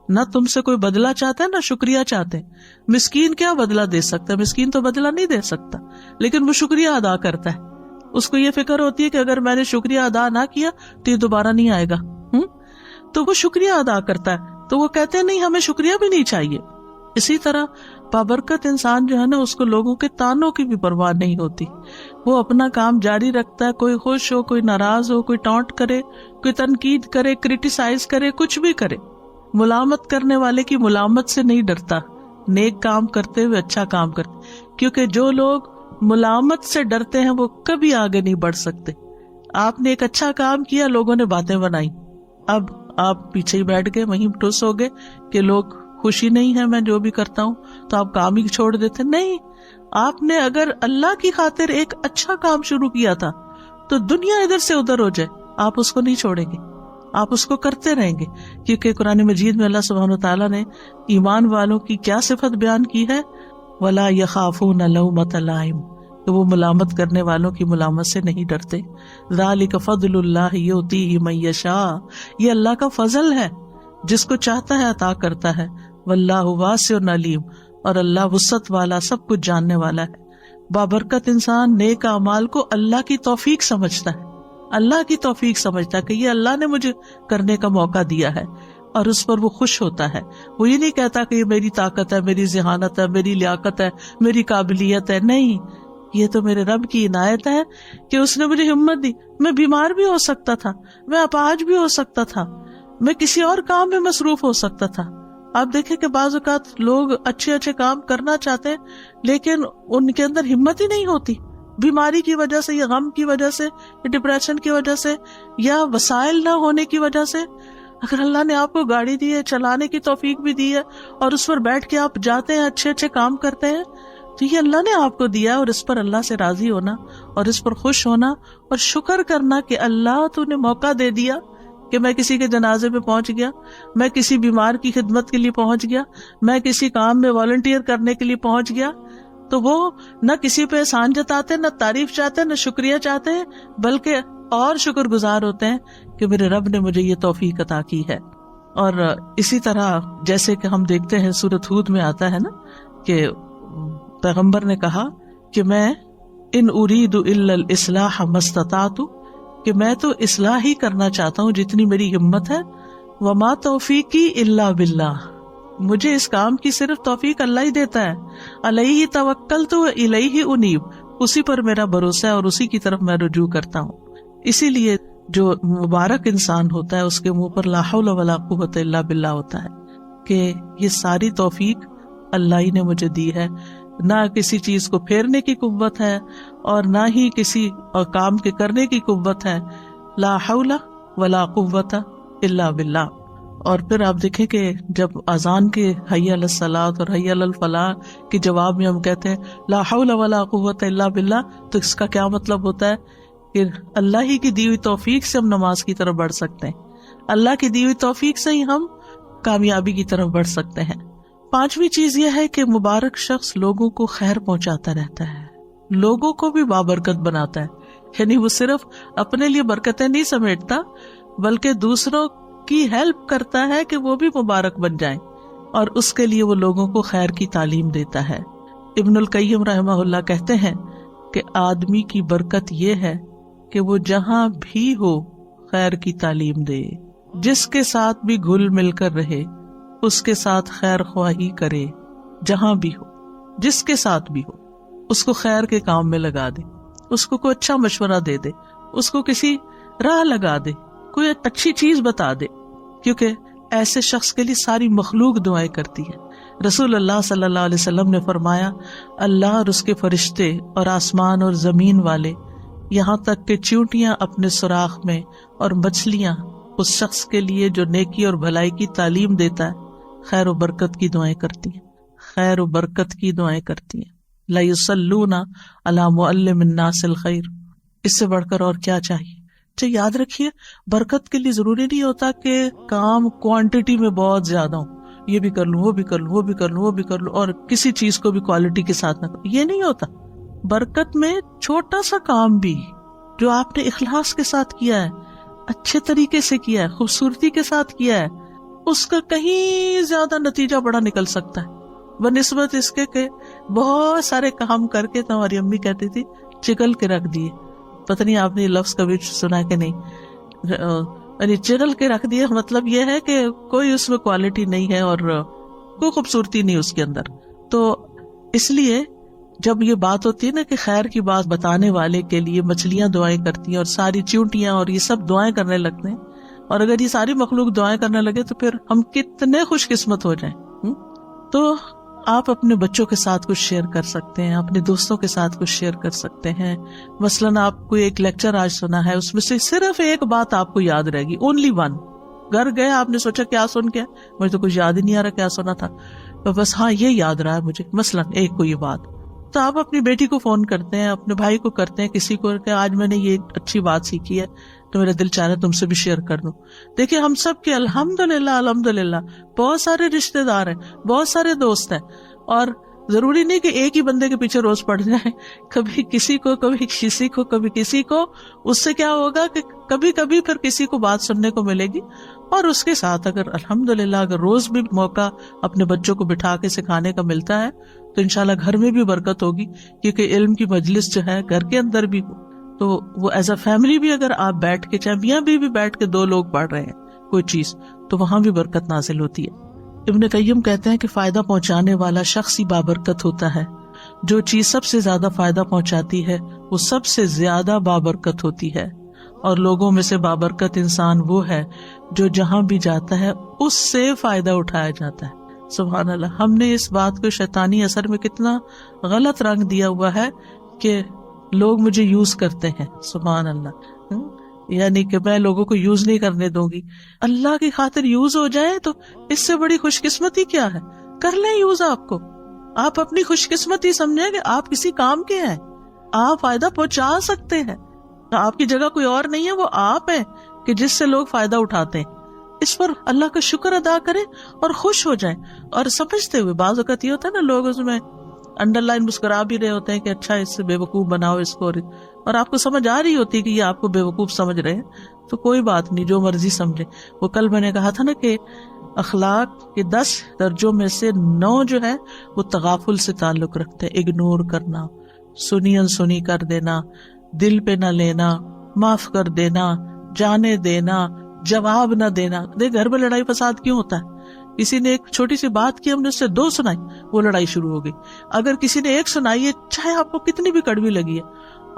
نہ تم سے کوئی بدلہ چاہتے ہیں نہ شکریہ چاہتے ہیں۔ مسکین کیا بدلہ دے سکتا ہے؟ مسکین تو بدلہ نہیں دے سکتا، لیکن وہ شکریہ ادا کرتا ہے، اس کو یہ فکر ہوتی ہے کہ اگر میں نے شکریہ ادا نہ کیا تو یہ دوبارہ نہیں آئے گا، تو وہ شکریہ ادا کرتا ہے، تو وہ کہتے ہیں نہیں ہمیں شکریہ بھی نہیں چاہیے۔ اسی طرح بابرکت انسان جو ہے نا، اس کو لوگوں کے تانوں کی بھی پرواہ نہیں ہوتی، وہ اپنا کام جاری رکھتا ہے، کوئی خوش ہو، کوئی ناراض ہو، کوئی ٹانٹ کرے، کوئی تنقید کرے، کرٹیسائز کرے، کچھ بھی کرے، ملامت کرنے والے کی ملامت سے نہیں ڈرتا، نیک کام کرتے ہوئے اچھا کام کرتے، کیونکہ جو لوگ ملامت سے ڈرتے ہیں وہ کبھی آگے نہیں بڑھ سکتے۔ آپ نے ایک اچھا کام کیا، لوگوں نے باتیں بنائی، اب آپ پیچھے ہی بیٹھ گئے، وہیں ٹھوس ہو گئے کہ لوگ خوشی نہیں ہے میں جو بھی کرتا ہوں، تو آپ کام ہی چھوڑ دیتے۔ نہیں، آپ نے اگر اللہ کی خاطر ایک اچھا کام شروع کیا تھا تو دنیا ادھر سے ادھر ہو جائے، آپ اس کو نہیں چھوڑیں گے، آپ اس کو کرتے رہیں گے، کیونکہ قرآن مجید میں اللہ سبحانہ وتعالیٰ نے ایمان والوں کی کیا صفت بیان کی ہے؟ وَلَا يَخَافُونَ لَوْمَةَ لَائِمٍ، کہ وہ ملامت کرنے والوں کی ملامت سے نہیں ڈرتے۔ ذَلِكَ فَضْلُ اللَّهِ يُؤْتِيهِ مَن يَشَاءُ، یہ اللہ کا فضل ہے، جس کو چاہتا ہے عطا کرتا ہے۔ وَاللَّهُ وَاسِعٌ عَلِيمٌ، اور اللہ وسعت والا، سب کچھ جاننے والا ہے۔ بابرکت انسان نیک اعمال کو اللہ کی توفیق سمجھتا ہے، اللہ کی توفیق سمجھتا ہے کہ یہ اللہ نے مجھے کرنے کا موقع دیا ہے، اور اس پر وہ خوش ہوتا ہے۔ وہ یہ نہیں کہتا کہ یہ میری طاقت ہے، میری ذہانت ہے، میری لیاقت ہے، میری قابلیت ہے، نہیں، یہ تو میرے رب کی عنایت ہے کہ اس نے مجھے ہمت دی۔ میں بیمار بھی ہو سکتا تھا، میں اپاہج بھی ہو سکتا تھا، میں کسی اور کام میں مصروف ہو سکتا تھا، آپ دیکھیں کہ بعض اوقات لوگ اچھے اچھے کام کرنا چاہتے ہیں لیکن ان کے اندر ہمت ہی نہیں ہوتی، بیماری کی وجہ سے یا غم کی وجہ سے یا ڈپریشن کی وجہ سے یا وسائل نہ ہونے کی وجہ سے۔ اگر اللہ نے آپ کو گاڑی دی ہے، چلانے کی توفیق بھی دی ہے، اور اس پر بیٹھ کے آپ جاتے ہیں، اچھے اچھے کام کرتے ہیں، تو یہ اللہ نے آپ کو دیا، اور اس پر اللہ سے راضی ہونا اور اس پر خوش ہونا اور شکر کرنا کہ اللہ تو نے موقع دے دیا کہ میں کسی کے جنازے پہ پہنچ گیا، میں کسی بیمار کی خدمت کے لیے پہنچ گیا، میں کسی کام میں والنٹیئر کرنے کے لیے پہنچ گیا۔ تو وہ نہ کسی پہ احسان جتاتے، نہ تعریف چاہتے، نہ شکریہ چاہتے ہیں، بلکہ اور شکر گزار ہوتے ہیں کہ میرے رب نے مجھے یہ توفیق عطا کی ہے۔ اور اسی طرح جیسے کہ ہم دیکھتے ہیں سورۃ ہود میں آتا ہے نا کہ پیغمبر نے کہا کہ میں ان اريد الا الاصلاح ما استطعت، کہ میں تو اصلاح ہی کرنا چاہتا ہوں جتنی میری ہمت ہے، وما توفیقی الا باللہ، مجھے اس کام کی صرف توفیق اللہ ہی دیتا ہے، علیہ توکلت و الیہ انیب، اسی پر میرا بھروسہ ہے اور اسی کی طرف میں رجوع کرتا ہوں۔ اسی لیے جو مبارک انسان ہوتا ہے اس کے منہ پر لا حول ولا قوت الا باللہ ہوتا ہے کہ یہ ساری توفیق اللہ ہی نے مجھے دی ہے، نہ کسی چیز کو پھیرنے کی قوت ہے اور نہ ہی کسی کام کے کرنے کی قوت ہے، لا حول ولا قوت الا باللہ۔ اور پھر آپ دیکھیں کہ جب اذان کے حی علی الصلاۃ اور حی علی الفلاح کے جواب میں ہم کہتے ہیں لا حول ولا قوت الا باللہ، تو اس کا کیا مطلب ہوتا ہے کہ اللہ ہی کی دی ہوئی توفیق سے ہم نماز کی طرف بڑھ سکتے ہیں، اللہ کی دی ہوئی توفیق سے ہی ہم کامیابی کی طرف بڑھ سکتے ہیں۔ پانچویں چیز یہ ہے کہ مبارک شخص لوگوں کو خیر پہنچاتا رہتا ہے، لوگوں کو بھی بابرکت بناتا ہے، یعنی وہ صرف اپنے لیے برکتیں نہیں سمیٹتا بلکہ دوسروں کی ہیلپ کرتا ہے کہ وہ بھی مبارک بن جائیں، اور اس کے لیے وہ لوگوں کو خیر کی تعلیم دیتا ہے۔ ابن القیم رحمہ اللہ کہتے ہیں کہ آدمی کی برکت یہ ہے کہ وہ جہاں بھی ہو خیر کی تعلیم دے، جس کے ساتھ بھی گھل مل کر رہے اس کے ساتھ خیر خواہی کرے، جہاں بھی ہو جس کے ساتھ بھی ہو اس کو خیر کے کام میں لگا دے، اس کو کوئی اچھا مشورہ دے دے، اس کو کسی راہ لگا دے، کوئی اچھی چیز بتا دے، کیونکہ ایسے شخص کے لیے ساری مخلوق دعائیں کرتی ہے۔ رسول اللہ صلی اللہ علیہ وسلم نے فرمایا اللہ اور اس کے فرشتے اور آسمان اور زمین والے، یہاں تک کہ چیونٹیاں اپنے سوراخ میں اور مچھلیاں اس شخص کے لیے جو نیکی اور بھلائی کی تعلیم دیتا ہے خیر و برکت کی دعائیں کرتی ہیں، خیر و برکت کی دعائیں کرتی ہیں۔ لا یصلون علی معلم الناس الخیر، اس سے بڑھ کر اور کیا چاہیے؟ یاد رکھیے برکت کے لیے ضروری نہیں ہوتا کہ کام کوانٹٹی میں بہت زیادہ ہو، یہ بھی کر لوں، وہ بھی کر لوں، وہ بھی کر لوں، وہ بھی کر لوں، اور کسی چیز کو بھی کوالٹی کے ساتھ نہ کروں، یہ نہیں ہوتا۔ برکت میں چھوٹا سا کام بھی جو آپ نے اخلاص کے ساتھ کیا ہے، اچھے طریقے سے کیا ہے، خوبصورتی کے ساتھ کیا ہے، اس کا کہیں زیادہ نتیجہ بڑا نکل سکتا ہے بنسبت اس کے کہ بہت سارے کام کر کے تو ہماری امی کہتی تھی چگل کے رکھ دیے۔ پتہ نہیں آپ نے یہ لفظ کبھی سنا کہ نہیں، یعنی چگل کے رکھ دیے مطلب یہ ہے کہ کوئی اس میں کوالٹی نہیں ہے اور کوئی خوبصورتی نہیں اس کے اندر۔ تو اس لیے جب یہ بات ہوتی ہے نا کہ خیر کی بات بتانے والے کے لیے مچھلیاں دعائیں کرتی ہیں اور ساری چیونٹیاں اور یہ سب دعائیں کرنے لگتے ہیں، اور اگر یہ ساری مخلوق دعائیں کرنے لگے تو پھر ہم کتنے خوش قسمت ہو جائیں۔ تو آپ اپنے بچوں کے ساتھ کچھ شیئر کر سکتے ہیں، اپنے دوستوں کے ساتھ کچھ شیئر کر سکتے ہیں۔ مثلاً آپ کو ایک لیکچر آج سنا ہے، اس میں سے صرف ایک بات آپ کو یاد رہے گی، اونلی ون۔ گھر گئے آپ نے سوچا کیا سن کے، مجھے تو کچھ یاد ہی نہیں آ رہا کیا سنا تھا، بس ہاں یہ یاد رہا ہے مجھے، مثلاً ایک کوئی بات، تو آپ اپنی بیٹی کو فون کرتے ہیں، اپنے بھائی کو کرتے ہیں، کسی کو کہ آج میں نے یہ اچھی بات سیکھی ہے تو میرا دل چاہ رہا ہے تم سے بھی شیئر کر دوں۔ دیکھیں ہم سب کے الحمدللہ بہت سارے رشتے دار ہیں، بہت سارے دوست ہیں، اور ضروری نہیں کہ ایک ہی بندے کے پیچھے روز پڑ جائیں، کبھی کسی کو، کبھی کسی کو، کبھی کسی کو۔ اس سے کیا ہوگا کہ کبھی کبھی پھر کسی کو بات سننے کو ملے گی، اور اس کے ساتھ اگر الحمدللہ اگر روز بھی موقع اپنے بچوں کو بٹھا کے سکھانے کا ملتا ہے تو انشاءاللہ گھر میں بھی برکت ہوگی، کیونکہ علم کی مجلس جو ہے گھر کے اندر بھی ہو تو وہ ایز اے فیملی بھی اگر آپ بیٹھ کے، چاہے میاں بھی بیٹھ کے دو لوگ پڑھ رہے ہیں کوئی چیز، تو وہاں بھی برکت نازل ہوتی ہے۔ ابن قیم کہتے ہیں کہ فائدہ پہنچانے والا شخص ہی بابرکت ہوتا ہے، جو چیز سب سے زیادہ فائدہ پہنچاتی ہے وہ سب سے زیادہ بابرکت ہوتی ہے، اور لوگوں میں سے بابرکت انسان وہ ہے جو جہاں بھی جاتا ہے اس سے فائدہ اٹھایا جاتا ہے۔ سبحان اللہ. ہم نے اس بات کو شیطانی اثر میں کتنا غلط رنگ دیا ہوا ہے کہ لوگ مجھے یوز کرتے ہیں. سبحان اللہ. یعنی کہ میں لوگوں کو یوز نہیں کرنے دوں گی. اللہ کی خاطر یوز ہو جائے تو اس سے بڑی خوش قسمتی کیا ہے. کر لیں یوز. آپ کو آپ اپنی خوش قسمتی سمجھیں کہ آپ کسی کام کے ہیں, آپ فائدہ پہنچا سکتے ہیں. آپ کی جگہ کوئی اور نہیں ہے, وہ آپ ہیں کہ جس سے لوگ فائدہ اٹھاتے ہیں. اس پر اللہ کا شکر ادا کریں اور خوش ہو جائیں اور سمجھتے ہوئے. بعض اوقات یہ ہوتا ہے نا, لوگ اس میں انڈر لائن مسکرا بھی رہے ہوتے ہیں کہ اچھا اس سے بے وقوف بناؤ اس کو, اور آپ کو سمجھ آ رہی ہوتی ہے کہ یہ آپ کو بے وقوف سمجھ رہے ہیں, تو کوئی بات نہیں, جو مرضی سمجھے. وہ کل میں نے کہا تھا نا کہ اخلاق کے 10 درجوں میں سے 9 جو ہے وہ تغافل سے تعلق رکھتے ہیں. اگنور کرنا, سنی انسنی کر دینا, دل پہ نہ لینا, معاف کر دینا, جانے دینا, جواب نہ دینا. دیکھ گھر میں لڑائی فساد کیوں ہوتا ہے؟ کسی نے ایک چھوٹی سی بات کی, ہم نے اس سے 2 سنائی, وہ لڑائی شروع ہو گئی. اگر کسی نے 1 سنائی ہے, چاہے آپ کو کتنی بھی کڑوی لگی ہے,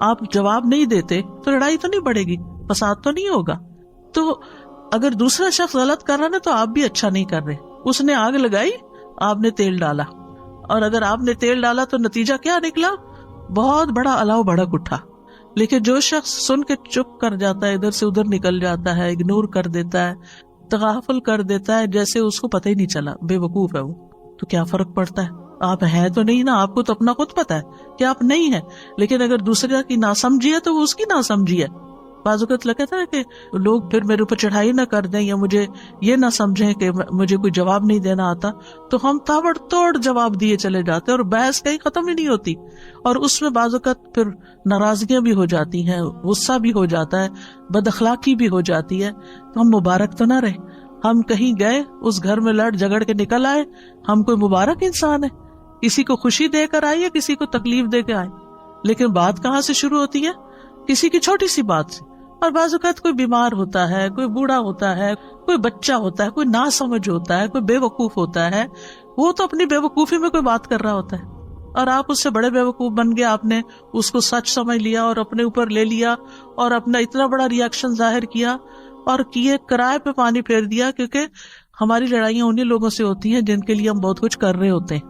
آپ جواب نہیں دیتے تو لڑائی تو نہیں بڑھے گی, فساد تو نہیں ہوگا. تو اگر دوسرا شخص غلط کر رہا ہے تو آپ بھی اچھا نہیں کر رہے. اس نے آگ لگائی, آپ نے تیل ڈالا, اور اگر آپ نے تیل ڈالا تو نتیجہ کیا نکلا؟ بہت بڑا الاؤ بھڑک اٹھا. لیکن جو شخص سن کے چپ کر جاتا ہے, ادھر سے ادھر نکل جاتا ہے, اگنور کر دیتا ہے, تغافل کر دیتا ہے, جیسے اس کو پتہ ہی نہیں چلا, بے وقوف ہے وہ, تو کیا فرق پڑتا ہے؟ آپ ہیں تو نہیں نا, آپ کو تو اپنا خود پتا ہے کہ آپ نہیں ہیں. لیکن اگر دوسرے کی ناسمجھی ہے تو وہ اس کی ناسمجھی ہے. بعض اوقات لگتا ہے کہ لوگ پھر میرے اوپر چڑھائی نہ کر دیں یا مجھے یہ نہ سمجھیں کہ مجھے کوئی جواب نہیں دینا آتا, تو ہم تابڑ توڑ جواب دیے چلے جاتے ہیں اور بحث کہیں ختم ہی نہیں ہوتی. اور اس میں بعض اوقات پھر ناراضگیاں بھی ہو جاتی ہیں, غصہ بھی ہو جاتا ہے, بد اخلاقی بھی ہو جاتی ہے. تو ہم مبارک تو نہ رہے. ہم کہیں گئے, اس گھر میں لڑ جھگڑ کے نکل آئے, ہم کوئی مبارک انسان ہے؟ کسی کو خوشی دے کر آئے یا کسی کو تکلیف دے کے آئے؟ لیکن بات کہاں سے شروع ہوتی ہے؟ کسی کی چھوٹی سی بات سے. اور بعض اوقات کوئی بیمار ہوتا ہے, کوئی بوڑھا ہوتا ہے, کوئی بچہ ہوتا ہے, کوئی ناسمجھ ہوتا ہے, کوئی بے وقوف ہوتا ہے. وہ تو اپنی بے وقوفی میں کوئی بات کر رہا ہوتا ہے, اور آپ اس سے بڑے بے وقوف بن گئے. آپ نے اس کو سچ سمجھ لیا اور اپنے اوپر لے لیا اور اپنا اتنا بڑا ریاکشن ظاہر کیا اور کیے کرائے پہ پانی پھیر دیا. کیونکہ ہماری لڑائیاں انہیں لوگوں سے ہوتی ہیں جن کے لیے ہم بہت کچھ کر رہے ہوتے ہیں,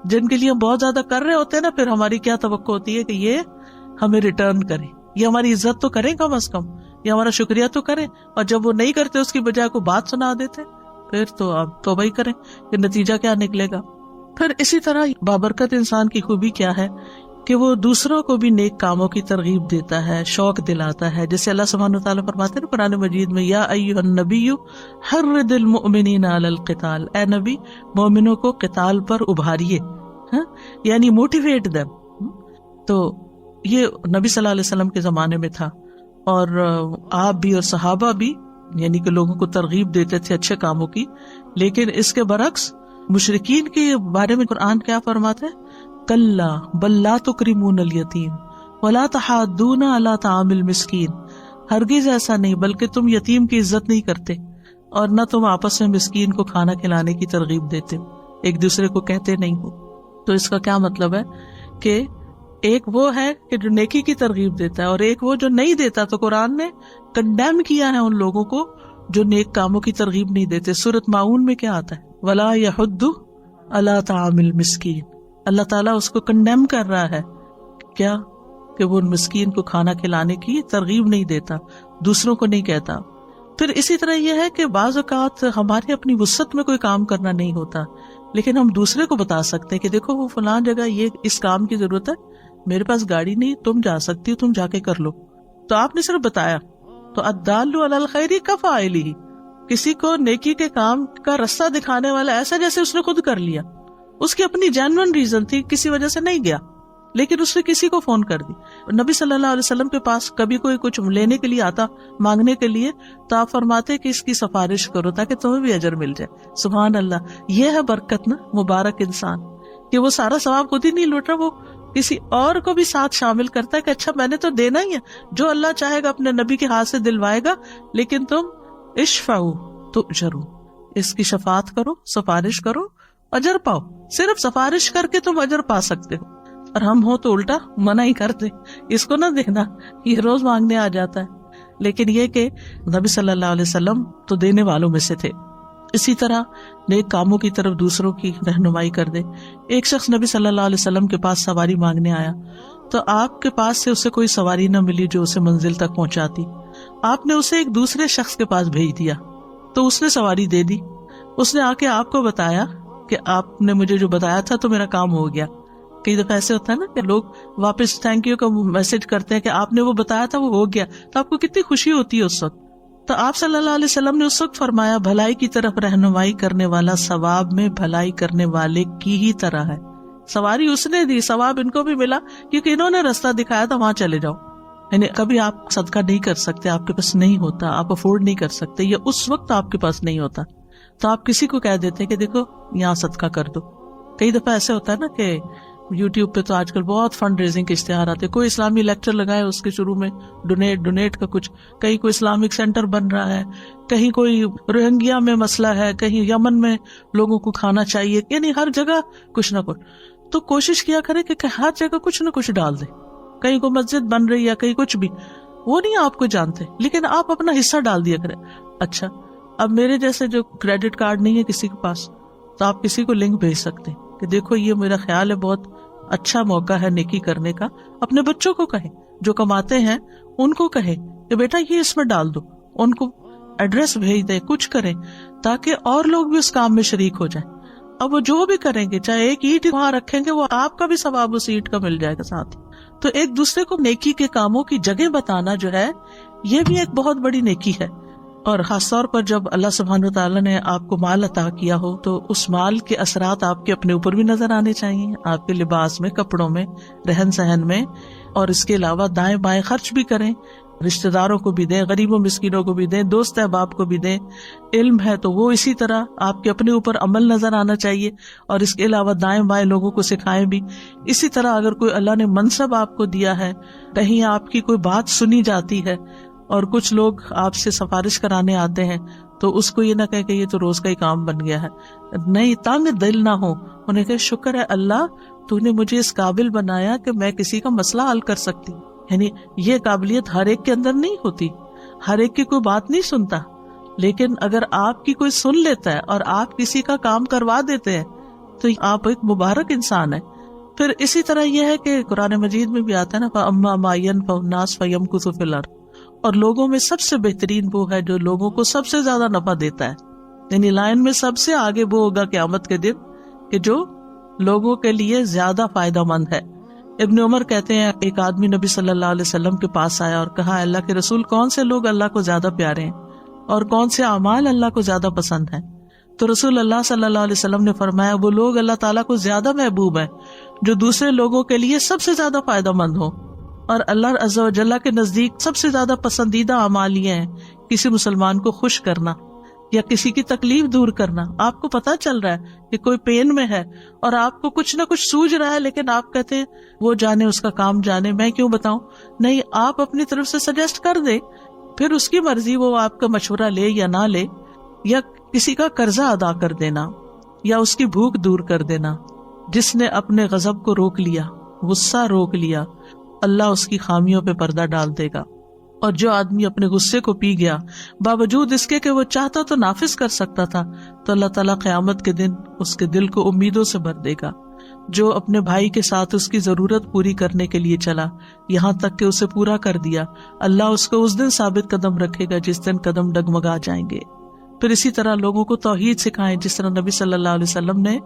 جن کے لیے ہم بہت زیادہ کر رہے ہوتے ہیں نا. پھر ہماری کیا توقع ہوتی ہے کہ یہ ہمیں ریٹرن کرے, یہ ہماری عزت تو کریں کم از کم, یہ ہمارا شکریہ تو کریں. اور جب وہ نہیں کرتے, اس کی بجائے کو بات سنا دیتے, پھر تو آپ توبہ ہی کریں کہ نتیجہ کیا نکلے گا. پھر اسی طرح بابرکت انسان کی خوبی کیا ہے کہ وہ دوسروں کو بھی نیک کاموں کی ترغیب دیتا ہے, شوق دلاتا ہے. جیسے اللہ سبحانہ وتعالیٰ فرماتے ہیں قرآن مجید میں, یا ایھا النبی حرض المؤمنین علی القتال, اے نبی مومنوں کو قتال پر ابھاریے, یعنی موٹیویٹ دیم. تو یہ نبی صلی اللہ علیہ وسلم کے زمانے میں تھا, اور آپ بھی اور صحابہ بھی, یعنی کہ لوگوں کو ترغیب دیتے تھے اچھے کاموں کی. لیکن اس کے برعکس مشرکین کے بارے میں قرآن کیا فرماتا ہے؟ کلا بل لا تکرمون الیتیم ولا تحاضون علی طعام المسکین, ہرگز ایسا نہیں, بلکہ تم یتیم کی عزت نہیں کرتے اور نہ تم آپس میں مسکین کو کھانا کھلانے کی ترغیب دیتے ہو, ایک دوسرے کو کہتے نہیں ہو. تو اس کا کیا مطلب ہے کہ ایک وہ ہے کہ جو نیکی کی ترغیب دیتا ہے اور ایک وہ جو نہیں دیتا. تو قرآن نے کنڈیم کیا ہے ان لوگوں کو جو نیک کاموں کی ترغیب نہیں دیتے. سورۃ ماؤن میں کیا آتا ہے؟ ولا یحض علی طعام المسکین. اللہ تعالیٰ اس کو کنڈیم کر رہا ہے کیا کہ وہ مسکین کو کھانا کھلانے کی ترغیب نہیں دیتا, دوسروں کو نہیں کہتا. پھر اسی طرح یہ ہے کہ بعض اوقات ہمارے اپنی وسعت میں کوئی کام کرنا نہیں ہوتا, لیکن ہم دوسرے کو بتا سکتے ہیں کہ دیکھو وہ فلاں جگہ یہ اس کام کی ضرورت ہے, میرے پاس گاڑی نہیں, تم جا سکتی ہو, تم جا کے کر لو. تو آپ نے صرف بتایا. تو الدال علی الخیر کفاعلہ, کسی کو نیکی کے کام کا راستہ دکھانے والا ایسا جیسے اس نے خود کر لیا. اس کی اپنی جینوئن ریزن تھی, کسی وجہ سے نہیں گیا, لیکن اس نے کسی کو فون کر دی. نبی صلی اللہ علیہ وسلم کے پاس کبھی کوئی کچھ لینے کے لیے آتا, مانگنے کے لیے, تو آپ فرماتے کہ اس کی سفارش کرو تاکہ تمہیں بھی اجر مل جائے. سبحان اللہ, یہ ہے برکت نا, مبارک انسان کہ وہ سارا ثواب خود ہی نہیں لوٹ رہا, وہ کسی اور کو بھی ساتھ شامل کرتا ہے کہ اچھا میں نے تو دینا ہی ہے, جو اللہ چاہے گا اپنے نبی کے ہاتھ سے دلوائے گا, لیکن تم اشفعوا تؤجروا, اس کی شفاعت کرو, سفارش کرو, اجر پاؤ. صرف سفارش کر کے تم اجر پا سکتے ہو. اور ہم ہو تو الٹا منع ہی کرتے, اس کو نہ دینا, یہ روز مانگنے آ جاتا ہے. لیکن یہ کہ نبی صلی اللہ علیہ وسلم تو دینے والوں میں سے تھے. اسی طرح نیک کاموں کی طرف دوسروں کی رہنمائی کر دے. ایک شخص نبی صلی اللہ علیہ وسلم کے پاس سواری مانگنے آیا تو آپ کے پاس سے اسے کوئی سواری نہ ملی جو اسے منزل تک پہنچاتی. آپ نے اسے ایک دوسرے شخص کے پاس بھیج دیا تو اس نے سواری دے دی. اس نے آ کے آپ کو بتایا کہ آپ نے مجھے جو بتایا تھا تو میرا کام ہو گیا. کئی دفعہ ایسے ہوتا ہے نا کہ لوگ واپس تھینک یو کا میسج کرتے ہیں کہ آپ نے وہ بتایا تھا وہ ہو گیا, تو آپ کو کتنی خوشی ہوتی ہے اس وقت. تو آپ صلی اللہ علیہ وسلم نے اس وقت فرمایا بھلائی کی طرف رہنمائی کرنے والا ثواب میں بھلائی کرنے والے کی ہی طرح ہے. سواری اس نے دی, ثواب ان کو بھی ملا کیونکہ انہوں نے راستہ دکھایا تھا, وہاں چلے جاؤ. یعنی کبھی آپ صدقہ نہیں کر سکتے, آپ کے پاس نہیں ہوتا, آپ افورڈ نہیں کر سکتے, یا اس وقت آپ کے پاس نہیں ہوتا تو آپ کسی کو کہہ دیتے کہ دیکھو یہاں صدقہ کر دو. کئی دفعہ ایسے ہوتا ہے نا کہ یوٹیوب پہ تو آج کل بہت فنڈ ریزنگ کے اشتہار آتے, کوئی اسلامی لیکچر لگائے اس کے شروع میں ڈونیٹ کا کچھ, کہیں کوئی اسلامک سینٹر بن رہا ہے, کہیں کوئی روہنگیا میں مسئلہ ہے, کہیں یمن میں لوگوں کو کھانا چاہیے, یعنی ہر جگہ کچھ نہ کچھ. تو کوشش کیا کرے کہ ہر جگہ کچھ نہ کچھ ڈال دے. کہیں کوئی مسجد بن رہی ہے, کہیں کچھ بھی, وہ نہیں آپ کو جانتے لیکن آپ اپنا حصہ ڈال دیا کرے. اچھا اب میرے جیسے جو کریڈٹ کارڈ نہیں ہے کسی کے پاس, تو آپ کسی کو لنک بھیج سکتے کہ دیکھو یہ میرا خیال ہے بہت اچھا موقع ہے نیکی کرنے کا. اپنے بچوں کو کہیں جو کماتے ہیں ان کو کہیں کہ بیٹا یہ اس میں ڈال دو, ان کو ایڈریس بھیج دیں, کچھ کریں تاکہ اور لوگ بھی اس کام میں شریک ہو جائیں. اب وہ جو بھی کریں گے, چاہے ایک اینٹ وہاں رکھیں گے, وہ آپ کا بھی ثواب اس اینٹ کا مل جائے گا ساتھ. تو ایک دوسرے کو نیکی کے کاموں کی جگہ بتانا جو ہے یہ بھی ایک بہت بڑی نیکی ہے. اور خاص طور پر جب اللہ سبحانہ وتعالیٰ نے آپ کو مال عطا کیا ہو تو اس مال کے اثرات آپ کے اپنے اوپر بھی نظر آنے چاہیے, آپ کے لباس میں, کپڑوں میں, رہن سہن میں. اور اس کے علاوہ دائیں بائیں خرچ بھی کریں, رشتہ داروں کو بھی دیں, غریبوں مسکینوں کو بھی دیں, دوست احباب کو بھی دیں. علم ہے تو وہ اسی طرح آپ کے اپنے اوپر عمل نظر آنا چاہیے, اور اس کے علاوہ دائیں بائیں لوگوں کو سکھائیں بھی. اسی طرح اگر کوئی اللہ نے منصب آپ کو دیا ہے, کہیں آپ کی کوئی بات سنی جاتی ہے اور کچھ لوگ آپ سے سفارش کرانے آتے ہیں, تو اس کو یہ نہ کہے کہ یہ تو روز کا ہی کام بن گیا ہے. نہیں, تنگ دل نہ ہو, انہیں کہ شکر ہے اللہ تو نے مجھے اس قابل بنایا کہ میں کسی کا مسئلہ حل کر سکتی. یعنی یہ قابلیت ہر ایک کے اندر نہیں ہوتی, ہر ایک کی کوئی بات نہیں سنتا, لیکن اگر آپ کی کوئی سن لیتا ہے اور آپ کسی کا کام کروا دیتے ہیں تو آپ ایک مبارک انسان ہیں. پھر اسی طرح یہ ہے کہ قرآن مجید میں بھی آتا ہے نا, فَأَمَّا مَا يَنْفَعُ النَّاسَ فَيَمْكُثُ فِي الْأَرْضِ, اور لوگوں میں سب سے بہترین وہ ہے جو لوگوں کو سب سے زیادہ نفع دیتا ہے. یعنی لائن میں سب سے آگے وہ ہوگا قیامت کے دن کہ جو لوگوں کے لیے زیادہ فائدہ مند ہے. ابن عمر کہتے ہیں ایک آدمی نبی صلی اللہ علیہ وسلم کے پاس آیا اور کہا, اللہ کے رسول کون سے لوگ اللہ کو زیادہ پیارے ہیں اور کون سے اعمال اللہ کو زیادہ پسند ہیں؟ تو رسول اللہ صلی اللہ علیہ وسلم نے فرمایا, وہ لوگ اللہ تعالیٰ کو زیادہ محبوب ہیں جو دوسرے لوگوں کے لیے سب سے زیادہ فائدہ مند ہوں, اور اللہ عز و جل کے نزدیک سب سے زیادہ پسندیدہ اعمال یہ ہیں کسی مسلمان کو خوش کرنا یا کسی کی تکلیف دور کرنا. آپ کو پتا چل رہا ہے کہ کوئی پین میں ہے اور آپ کو کچھ نہ کچھ سوج رہا ہے, لیکن آپ کہتے ہیں وہ جانے, اس کا کام جانے, میں کیوں بتاؤں. نہیں, آپ اپنی طرف سے سجیسٹ کر دیں, پھر اس کی مرضی, وہ آپ کا مشورہ لے یا نہ لے. یا کسی کا قرضہ ادا کر دینا یا اس کی بھوک دور کر دینا. جس نے اپنے غضب کو روک لیا, غصہ روک لیا, اللہ اس کی خامیوں پہ پردہ ڈال دے گا. اور جو آدمی اپنے غصے کو پی گیا باوجود اس کے کہ وہ چاہتا تو نافذ کر سکتا تھا, تو اللہ تعالیٰ قیامت کے دن اس کے دل کو امیدوں سے بھر دے گا. جو اپنے بھائی کے ساتھ اس کی ضرورت پوری کرنے کے لیے چلا یہاں تک کہ اسے پورا کر دیا, اللہ اس کو اس دن ثابت قدم رکھے گا جس دن قدم ڈگمگا جائیں گے. پھر اسی طرح لوگوں کو توحید سکھائیں, جس طرح نبی صلی اللہ علیہ وسلم نے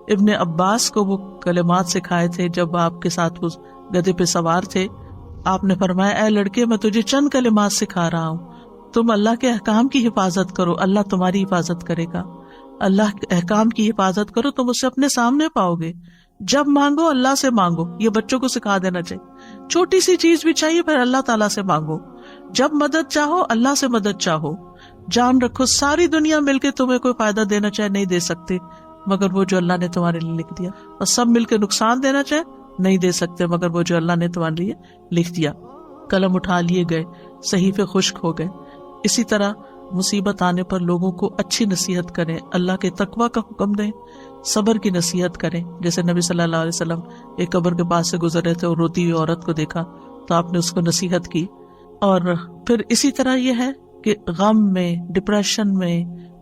ابن عباس کو وہ کلمات سکھائے تھے جب آپ کے ساتھ وہ گدھے پہ سوار تھے. آپ نے فرمایا, اے لڑکے میں تجھے چند کلمات سکھا رہا ہوں, تم اللہ کے احکام کی حفاظت کرو, اللہ تمہاری حفاظت کرے گا. اللہ کے احکام کی حفاظت کرو, تم اسے اپنے سامنے پاؤ گے. جب مانگو اللہ سے مانگو, یہ بچوں کو سکھا دینا چاہیے. چھوٹی سی چیز بھی چاہیے پھر اللہ تعالیٰ سے مانگو. جب مدد چاہو اللہ سے مدد چاہو. جان رکھو ساری دنیا مل کے تمہیں کوئی فائدہ دینا چاہے نہیں دے سکتے مگر وہ جو اللہ نے تمہارے لیے لکھ دیا, اور سب مل کے نقصان دینا چاہے نہیں دے سکتے مگر وہ جو اللہ نے تمہارے لیے لکھ دیا. قلم اٹھا لیے گئے, صحیفے خشک ہو گئے. اسی طرح مصیبت آنے پر لوگوں کو اچھی نصیحت کریں, اللہ کے تقوی کا حکم دیں, صبر کی نصیحت کریں. جیسے نبی صلی اللہ علیہ وسلم ایک قبر کے پاس سے گزر رہے تھے اور روتی ہوئی عورت کو دیکھا تو آپ نے اس کو نصیحت کی. اور پھر اسی طرح یہ ہے کہ غم میں, ڈپریشن میں,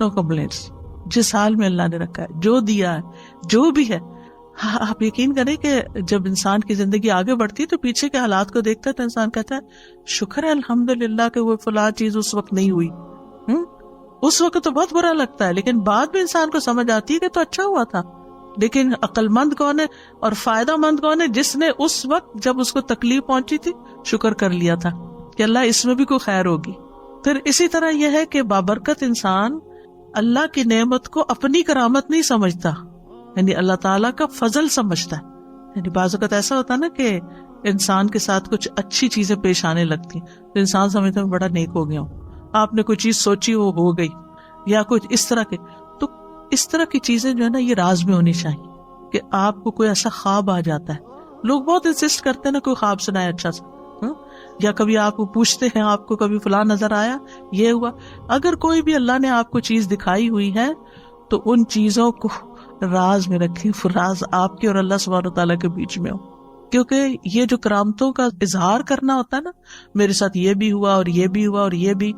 نو کمپلینٹس. جس حال میں اللہ نے رکھا ہے, جو دیا ہے, جو بھی ہے. ہاں, آپ یقین کریں کہ جب انسان کی زندگی آگے بڑھتی ہے تو پیچھے کے حالات کو دیکھتا ہے تو انسان کہتا ہے شکر ہے الحمدللہ کہ وہ فلاں چیز اس وقت نہیں ہوئی. اس وقت تو بہت برا لگتا ہے, لیکن بعد میں انسان کو سمجھ آتی ہے کہ تو اچھا ہوا تھا. لیکن عقل مند کون ہے اور فائدہ مند کون ہے؟ جس نے اس وقت جب اس کو تکلیف پہنچی تھی شکر کر لیا تھا کہ اللہ اس میں بھی کوئی خیر ہوگی. پھر اسی طرح یہ ہے کہ بابرکت انسان اللہ کی نعمت کو اپنی کرامت نہیں سمجھتا, یعنی اللہ تعالیٰ کا فضل سمجھتا ہے. یعنی بعض اوقات ایسا ہوتا ہے نا کہ انسان کے ساتھ کچھ اچھی چیزیں پیش آنے لگتی ہیں تو انسان سمجھتا ہے بڑا نیک ہو گیا ہوں. آپ نے کوئی چیز سوچی وہ ہو گئی یا کچھ اس طرح کے. تو اس طرح کی چیزیں جو ہے نا یہ راز میں ہونی چاہیے کہ آپ کو کوئی ایسا خواب آ جاتا ہے. لوگ بہت انسسٹ کرتے ہیں نا کوئی خواب سنائے اچھا سا, یا کبھی آپ کو پوچھتے ہیں آپ کو کبھی فلاں نظر آیا, یہ ہوا. اگر کوئی بھی اللہ نے آپ کو چیز دکھائی ہوئی ہے تو ان چیزوں کو راز میں رکھیں, راز آپ کے اور اللہ سبحانہ و تعالیٰ کے بیچ میں ہو. کیونکہ یہ جو کرامتوں کا اظہار کرنا ہوتا ہے نا, میرے ساتھ یہ بھی ہوا اور یہ بھی ہوا اور یہ بھی,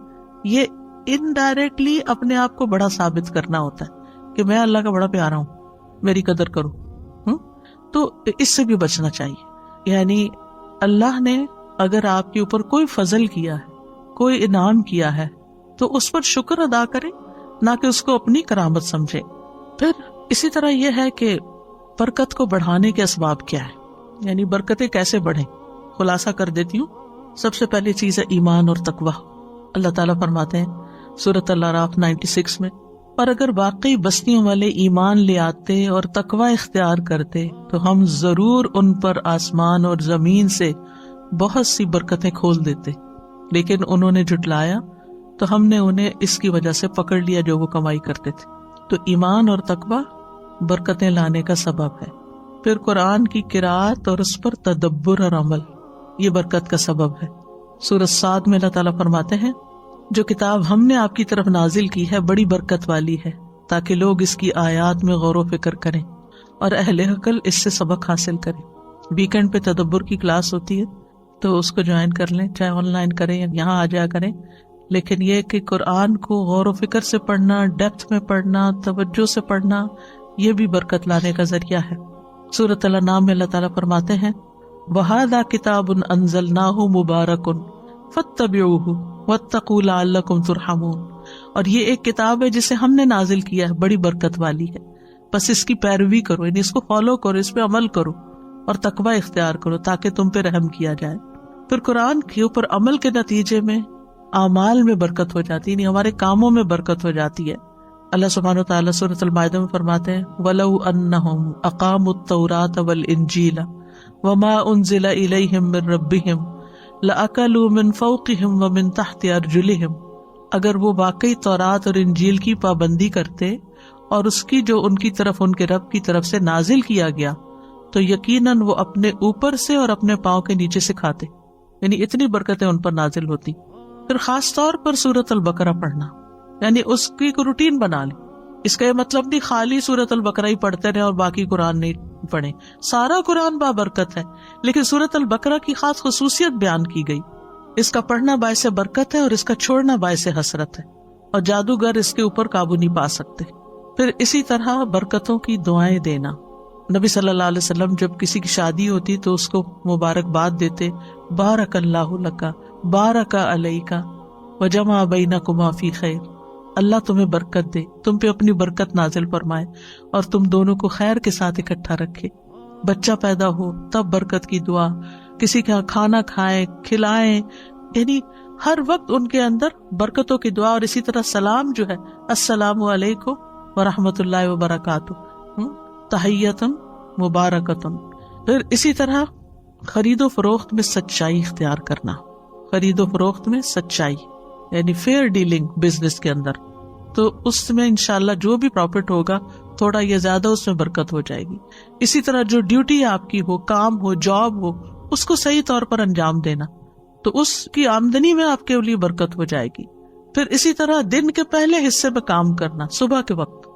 یہ انڈائریکٹلی اپنے آپ کو بڑا ثابت کرنا ہوتا ہے کہ میں اللہ کا بڑا پیارا ہوں, میری قدر کرو. تو اس سے بھی بچنا چاہیے. یعنی اللہ نے اگر آپ کے اوپر کوئی فضل کیا ہے, کوئی انعام کیا ہے, تو اس پر شکر ادا کریں, نہ کہ اس کو اپنی کرامت سمجھے. پھر اسی طرح یہ ہے کہ برکت کو بڑھانے کے اسباب کیا ہے, یعنی برکتیں کیسے بڑھیں. خلاصہ کر دیتی ہوں. سب سے پہلی چیز ہے ایمان اور تقویٰ. اللہ تعالیٰ فرماتے ہیں سورۃ الاعراف 96 میں, اور اگر واقعی بستیوں والے ایمان لے آتے اور تقویٰ اختیار کرتے تو ہم ضرور ان پر آسمان اور زمین سے بہت سی برکتیں کھول دیتے, لیکن انہوں نے جھٹلایا تو ہم نے انہیں اس کی وجہ سے پکڑ لیا جو وہ کمائی کرتے تھے. تو ایمان اور تقویٰ برکتیں لانے کا سبب ہے. پھر قرآن کی قرأت اور اس پر تدبر اور عمل, یہ برکت کا سبب ہے. سورۃ صاد میں اللہ تعالیٰ فرماتے ہیں جو کتاب ہم نے آپ کی طرف نازل کی ہے بڑی برکت والی ہے تاکہ لوگ اس کی آیات میں غور و فکر کریں اور اہل عقل اس سے سبق حاصل کریں. ویکینڈ پہ تدبر کی کلاس ہوتی ہے تو اس کو جوائن کر لیں, چاہے آن لائن کریں یا یہاں آ جایا کریں. لیکن یہ کہ قرآن کو غور و فکر سے پڑھنا, ڈیپتھ میں پڑھنا, توجہ سے پڑھنا, یہ بھی برکت لانے کا ذریعہ ہے. سورۃ الانعام میں اللہ تعالیٰ فرماتے ہیں وَهَذَا كِتَابٌ أَنزَلْنَاهُ مُبَارَكٌ فَاتَّبِعُوهُ وَاتَّقُوا لَعَلَّكُمْ تُرْحَمُونَ. اور یہ ایک کتاب ہے جسے ہم نے نازل کیا ہے, بڑی برکت والی ہے, بس اس کی پیروی کرو, یعنی اس کو فالو کرو, اس پہ عمل کرو اور تقوی اختیار کرو تاکہ تم پہ رحم کیا جائے. پھر قرآن کے اوپر عمل کے نتیجے میں اعمال میں برکت ہو جاتی ہے, یعنی ہمارے کاموں میں برکت ہو جاتی ہے. اللہ سبحانہ و تعالیٰ سورۃ المائدہ میں فرماتے ہیں وَلَوْ أَنَّهُمْ أَقَامُوا التَّوْرَاةَ وَالْإِنْجِيلَ وَمَا أُنزِلَ إِلَيْهِمْ مِنْ رَبِّهِمْ لَأَكَلُوا مِنْ فَوْقِهِمْ وَمِنْ تَحْتِ أَرْجُلِهِمْ. اگر وہ واقعی تورات اور انجیل کی پابندی کرتے اور اس کی جو ان کی طرف ان کے رب کی طرف سے نازل کیا گیا تو یقیناً وہ اپنے اوپر سے اور اپنے پاؤں کے نیچے سے کھاتے, یعنی اتنی برکتیں ان پر نازل ہوتی. پھر خاص طور پر سورۃ البقرہ پڑھنا, یعنی اس کی ایک روٹین بنا لی. اس کا یہ مطلب نہیں خالی سورۃ البقرہ ہی پڑھتے رہے اور باقی قرآن نہیں پڑھیں. سارا قرآن بابرکت ہے, لیکن سورۃ البقرہ کی خاص خصوصیت بیان کی گئی. اس کا پڑھنا باعث برکت ہے اور اس کا چھوڑنا باعث حسرت ہے, اور جادوگر اس کے اوپر قابو نہیں پا سکتے. پھر اسی طرح برکتوں کی دعائیں دینا. نبی صلی اللہ علیہ وسلم جب کسی کی شادی ہوتی تو اس کو مبارکباد دیتے, بارک اللہ لک بارک علیک وجمع بینکما فی خیر. اللہ تمہیں برکت دے, تم پہ اپنی برکت نازل فرمائے اور تم دونوں کو خیر کے ساتھ اکٹھا رکھے. بچہ پیدا ہو تب برکت کی دعا, کسی کا کھانا کھائیں کھلائیں, یعنی ہر وقت ان کے اندر برکتوں کی دعا. اور اسی طرح سلام جو ہے السلام علیکم ورحمۃ اللہ وبرکاتہ, تحیتن مبارکتن. پھر اسی طرح خرید و فروخت میں سچائی اختیار کرنا. خرید و فروخت میں سچائی یعنی فیئر ڈیلنگ بزنس کے اندر, تو اس میں انشاءاللہ جو بھی پروفٹ ہوگا تھوڑا یا زیادہ اس میں برکت ہو جائے گی. اسی طرح جو ڈیوٹی آپ کی ہو, کام ہو, جاب ہو, اس کو صحیح طور پر انجام دینا, تو اس کی آمدنی میں آپ کے لیے برکت ہو جائے گی. پھر اسی طرح دن کے پہلے حصے میں کام کرنا, صبح کے وقت,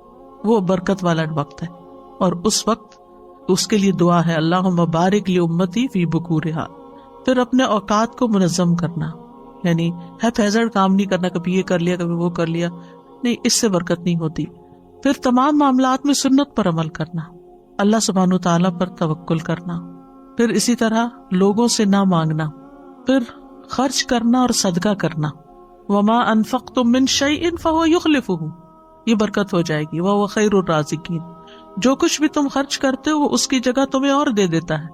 وہ برکت والا وقت ہے, اور اس وقت اس کے لیے دعا ہے اللہم بارک لی امتی فی بکورہا. پھر اپنے اوقات کو منظم کرنا, یعنی ہیزرڈ کام نہیں کرنا, کبھی یہ کر لیا کبھی وہ کر لیا, نہیں، اس سے برکت نہیں ہوتی. پھر تمام معاملات میں سنت پر عمل کرنا، اللہ سبحانہ و تعالیٰ پر توکل کرنا، پھر اسی طرح لوگوں سے نہ مانگنا، پھر خرچ کرنا اور صدقہ کرنا. وما انفقتم من شیء فہو یخلفہ، یہ برکت ہو جائے گی. وہو خیر الرازقین، جو کچھ بھی تم خرچ کرتے ہو وہ اس کی جگہ تمہیں اور دے دیتا ہے،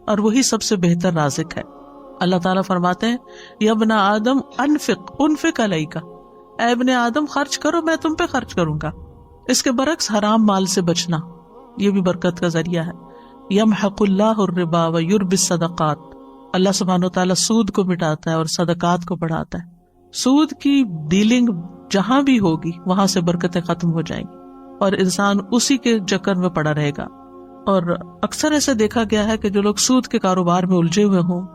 اور وہی سب سے بہتر رازق ہے. اللہ تعالیٰ فرماتے ہیں یا ابن آدم انفق علیک، اے ابن آدم خرچ کرو، میں تم پہ خرچ کروں گا. اس کے برعکس حرام مال سے بچنا یہ بھی برکت کا ذریعہ ہے. یمحق اللہ الربا ویربی الصدقات، اللہ سبحانہ وتعالیٰ سود کو مٹاتا ہے اور صدقات کو بڑھاتا ہے. سود کی ڈیلنگ جہاں بھی ہوگی وہاں سے برکتیں ختم ہو جائیں گی اور انسان اسی کے چکر میں پڑا رہے گا. اور اکثر ایسے دیکھا گیا ہے کہ جو لوگ سود کے کاروبار میں الجھے ہوئے ہوں،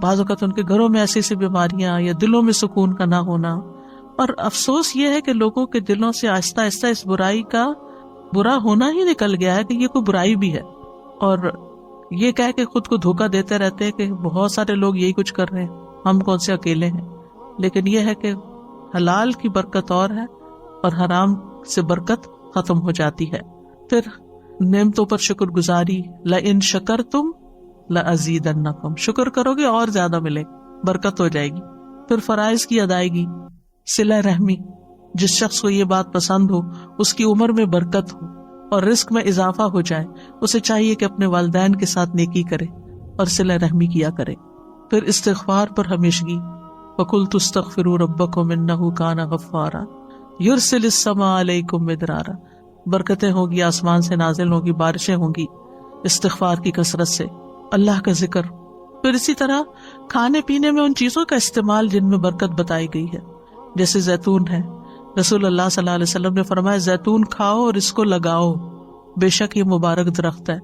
بعض اوقات ان کے گھروں میں ایسی بیماریاں یا دلوں میں سکون کا نہ ہونا، اور افسوس یہ ہے کہ لوگوں کے دلوں سے آہستہ آہستہ اس برائی کا برا ہونا ہی نکل گیا ہے کہ یہ کوئی برائی بھی ہے، اور یہ کہہ کے خود کو دھوکہ دیتے رہتے ہیں کہ بہت سارے لوگ یہی کچھ کر رہے ہیں، ہم کون سے اکیلے ہیں. لیکن یہ ہے کہ حلال کی برکت اور ہے اور حرام سے برکت ختم ہو جاتی ہے. پھر نعمتوں پر شکر گزاری، لئن شکرتم لازیدنکم، شکر کرو گے اور زیادہ ملے، برکت ہو جائے گی. پھر فرائض کی ادائیگی، صلہ رحمی، جس شخص کو یہ بات پسند ہو، اس کی عمر میں برکت ہو اور رزق میں اضافہ ہو جائے، اسے چاہیے کہ اپنے والدین کے ساتھ نیکی کرے اور صلہ رحمی کیا کرے. پھر استغفار پر ہمیشگی، وَقُلْتُ اسْتَغْفِرُوا رَبَّكُمْ إِنَّهُ كَانَ غَفَّارًا يُرْسِلِ السَّمَاءَ عَلَيْكُمْ مِدْرَارًا، برکتیں ہوگی، آسمان سے نازل ہوگی، بارشیں ہوں گی استغفار کی کثرت سے، اللہ کا ذکر. پھر اسی طرح کھانے پینے میں ان چیزوں کا استعمال جن میں برکت بتائی گئی ہے، جیسے زیتون ہے. رسول اللہ صلی اللہ علیہ وسلم نے فرمایا زیتون کھاؤ اور اس کو لگاؤ، بے شک یہ مبارک درخت ہے.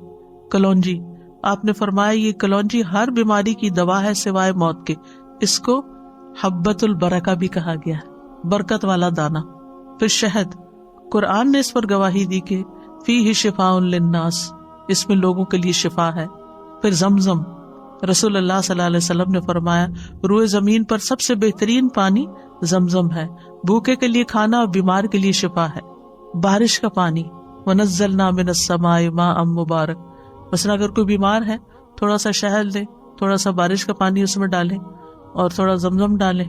کلونجی، آپ نے فرمایا یہ کلونجی ہر بیماری کی دوا ہے سوائے موت کے، اس کو حبۃ البرکہ بھی کہا گیا ہے، برکت والا دانہ. پھر شہد، قرآن نے اس پر گواہی دی کہ فیہ شفاء للناس، اس میں لوگوں کے لیے شفا ہے. پھر زمزم، رسول اللہ صلی اللہ علیہ وسلم نے فرمایا روئے زمین پر سب سے بہترین پانی زمزم ہے، بھوکے کے لیے کھانا اور بیمار کے لیے شفا ہے. بارش کا پانی، وَنَزَّلْنَا مِنَ السَّمَاءِ مَاءً مُبَارَكًا، مثلا اگر کوئی بیمار ہے تھوڑا سا شہد لیں، تھوڑا سا بارش کا پانی اس میں ڈالیں اور تھوڑا زمزم ڈالیں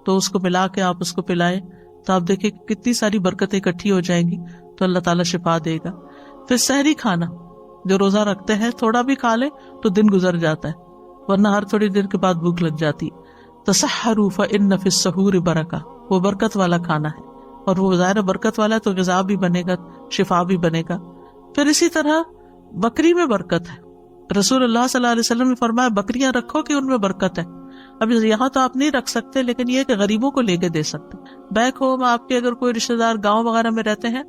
تو اس کو ملا کے آپ اس کو پلائیں تو آپ دیکھیں کتنی ساری برکتیں اکٹھی ہو جائیں گی، تو اللہ تعالیٰ شفا دے گا. پھر سحری کھانا، جو روزہ رکھتے ہیں تھوڑا بھی کھا لے تو دن گزر جاتا ہے، ورنہ ہر تھوڑی دیر کے بعد بھوک لگ جاتی. تسحروا فإن فی السحور برکہ، وہ برکت والا کھانا ہے، اور وہ ظاہر برکت والا ہے تو غذا بھی بنے گا، شفا بھی بنے گا. پھر اسی طرح بکری میں برکت ہے، رسول اللہ صلی اللہ علیہ وسلم نے فرمایا بکریاں رکھو کہ ان میں برکت ہے. اب یہاں تو آپ نہیں رکھ سکتے، لیکن یہ کہ غریبوں کو لے کے دے سکتے. بیک ہوم آپ کے اگر کوئی رشتہ دار گاؤں وغیرہ میں رہتے ہیں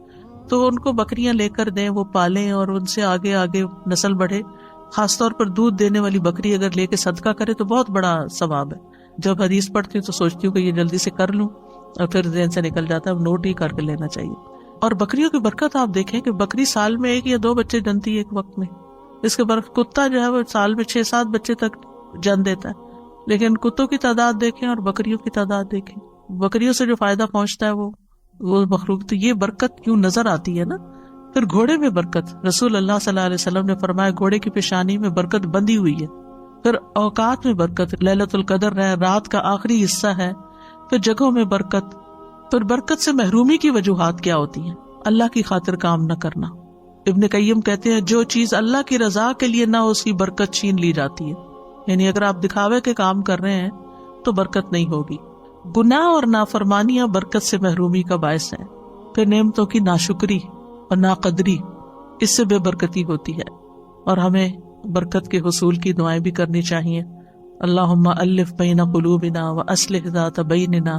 تو ان کو بکریاں لے کر دیں، وہ پالیں اور ان سے آگے آگے نسل بڑھے. خاص طور پر دودھ دینے والی بکری اگر لے کے صدقہ کرے تو بہت بڑا ثواب ہے. جب حدیث پڑھتی ہوں تو سوچتی ہوں کہ یہ جلدی سے کر لوں، اور پھر ذہن سے نکل جاتا ہے، نوٹ ہی کر کے لینا چاہیے. اور بکریوں کی برکت آپ دیکھیں کہ بکری سال میں 1 یا 2 بچے جنتی ہے ایک وقت میں. اس کے برف کتا جو ہے وہ سال میں 6-7 بچے تک جن دیتا ہے، لیکن کتوں کی تعداد دیکھیں اور بکریوں کی تعداد دیکھیں، بکریوں سے جو فائدہ پہنچتا ہے وہ مخلوق. تو یہ برکت کیوں نظر آتی ہے نا. پھر گھوڑے میں برکت، رسول اللہ صلی اللہ علیہ وسلم نے فرمایا گھوڑے کی پیشانی میں برکت بندھی ہوئی ہے. پھر اوقات میں برکت، لیلۃ القدر ہے، رات کا آخری حصہ ہے. پھر جگہوں میں برکت. پھر برکت سے محرومی کی وجوہات کیا ہوتی ہیں؟ اللہ کی خاطر کام نہ کرنا. ابن قیم کہتے ہیں جو چیز اللہ کی رضا کے لیے نہ ہو اس کی برکت چھین لی جاتی ہے. یعنی اگر آپ دکھاوے کے کام کر رہے ہیں تو برکت نہیں ہوگی. گناہ اور نافرمانیاں برکت سے محرومی کا باعث ہیں. پھر نعمتوں کی ناشکری اور ناقدری، اس سے بے برکتی ہوتی ہے. اور ہمیں برکت کے حصول کی دعائیں بھی کرنی چاہیے. اللہم الف بین قلوبنا واصلح ذات بیننا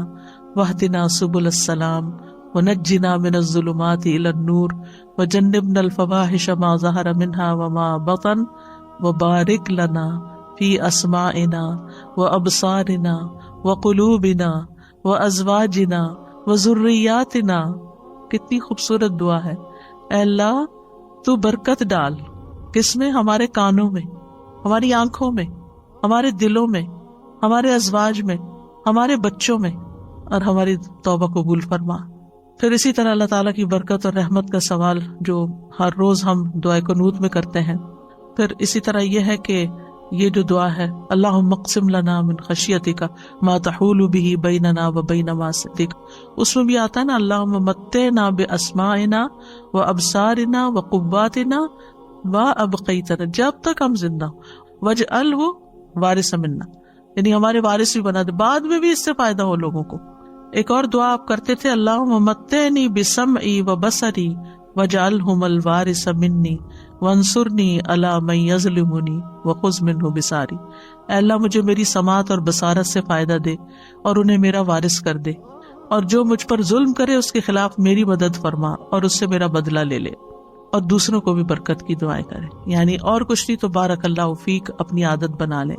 واہدنا سبل السلام ونجنا من الظلمات الى النور وجنبنا الفواحش ما ظہر منها وما بطن وبارک لنا فی اسماعنا وابصارنا وقلوبنا وازواجنا وذریاتنا. کتنی خوبصورت دعا ہے. اے اللہ تو برکت ڈال، کس میں؟ ہمارے کانوں میں، ہماری آنکھوں میں، ہمارے دلوں میں، ہمارے ازواج میں، ہمارے بچوں میں، اور ہماری توبہ قبول فرما. پھر اسی طرح اللہ تعالیٰ کی برکت اور رحمت کا سوال جو ہر روز ہم دعائے قنوت میں کرتے ہیں. پھر اسی طرح یہ ہے کہ یہ جو دعا ہے اللہم اقسم لنا من خشیتک ما تحول به بیننا وبین معصیتک، اس میں بھی آتا ہے نا اللہم متعنا باسماعنا وابصارنا وقواتنا وابقیتنا، جب تک ہم زندہ ہوں، واجعلہ وارث منا، یعنی ہمارے وارث بھی بنا دے، بعد میں بھی اس سے فائدہ ہو لوگوں کو. ایک اور دعا آپ کرتے تھے اللہم متعنی بسمعی وبصری واجعلہم الوارث منی وانصرنی علی من یظلمنی وخذ منہ بصاری، اے اللہ مجھے میری سماعت اور بصارت سے فائدہ دے اور انہیں میرا وارث کر دے، اور جو مجھ پر ظلم کرے اس کے خلاف میری مدد فرما اور اس سے میرا بدلہ لے لے، اور دوسروں کو بھی برکت کی دعائیں کرے. یعنی اور کچھ نہیں تو بارک اللہ فیک اپنی عادت بنا لیں.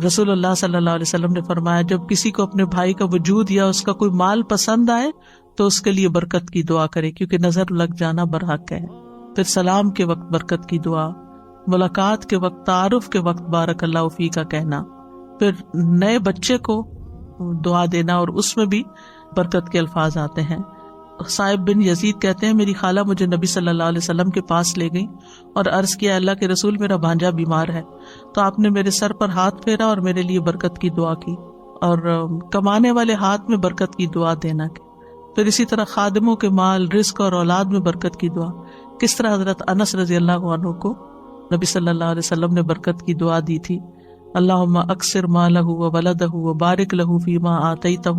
رسول اللہ صلی اللہ علیہ وسلم نے فرمایا جب کسی کو اپنے بھائی کا وجود یا اس کا کوئی مال پسند آئے تو اس کے لیے برکت کی دعا کرے، کیونکہ نظر لگ جانا برحق ہے. پھر سلام کے وقت برکت کی دعا، ملاقات کے وقت، تعارف کے وقت بارک اللہ فی کا کہنا، پھر نئے بچے کو دعا دینا اور اس میں بھی برکت کے الفاظ آتے ہیں. صائب بن یزید کہتے ہیں میری خالہ مجھے نبی صلی اللہ علیہ وسلم کے پاس لے گئی اور عرض کیا اللہ کے رسول میرا بھانجا بیمار ہے، تو آپ نے میرے سر پر ہاتھ پھیرا اور میرے لیے برکت کی دعا کی، اور کمانے والے ہاتھ میں برکت کی دعا دینا کی. پھر اسی طرح خادموں کے مال، رزق اور اولاد میں برکت کی دعا. کس طرح حضرت انس رضی اللہ عنہ کو نبی صلی اللہ علیہ وسلم نے برکت کی دعا دی تھی اللہم اکثر مالہ وولدہ وبارک لہ فیما آتیتہ،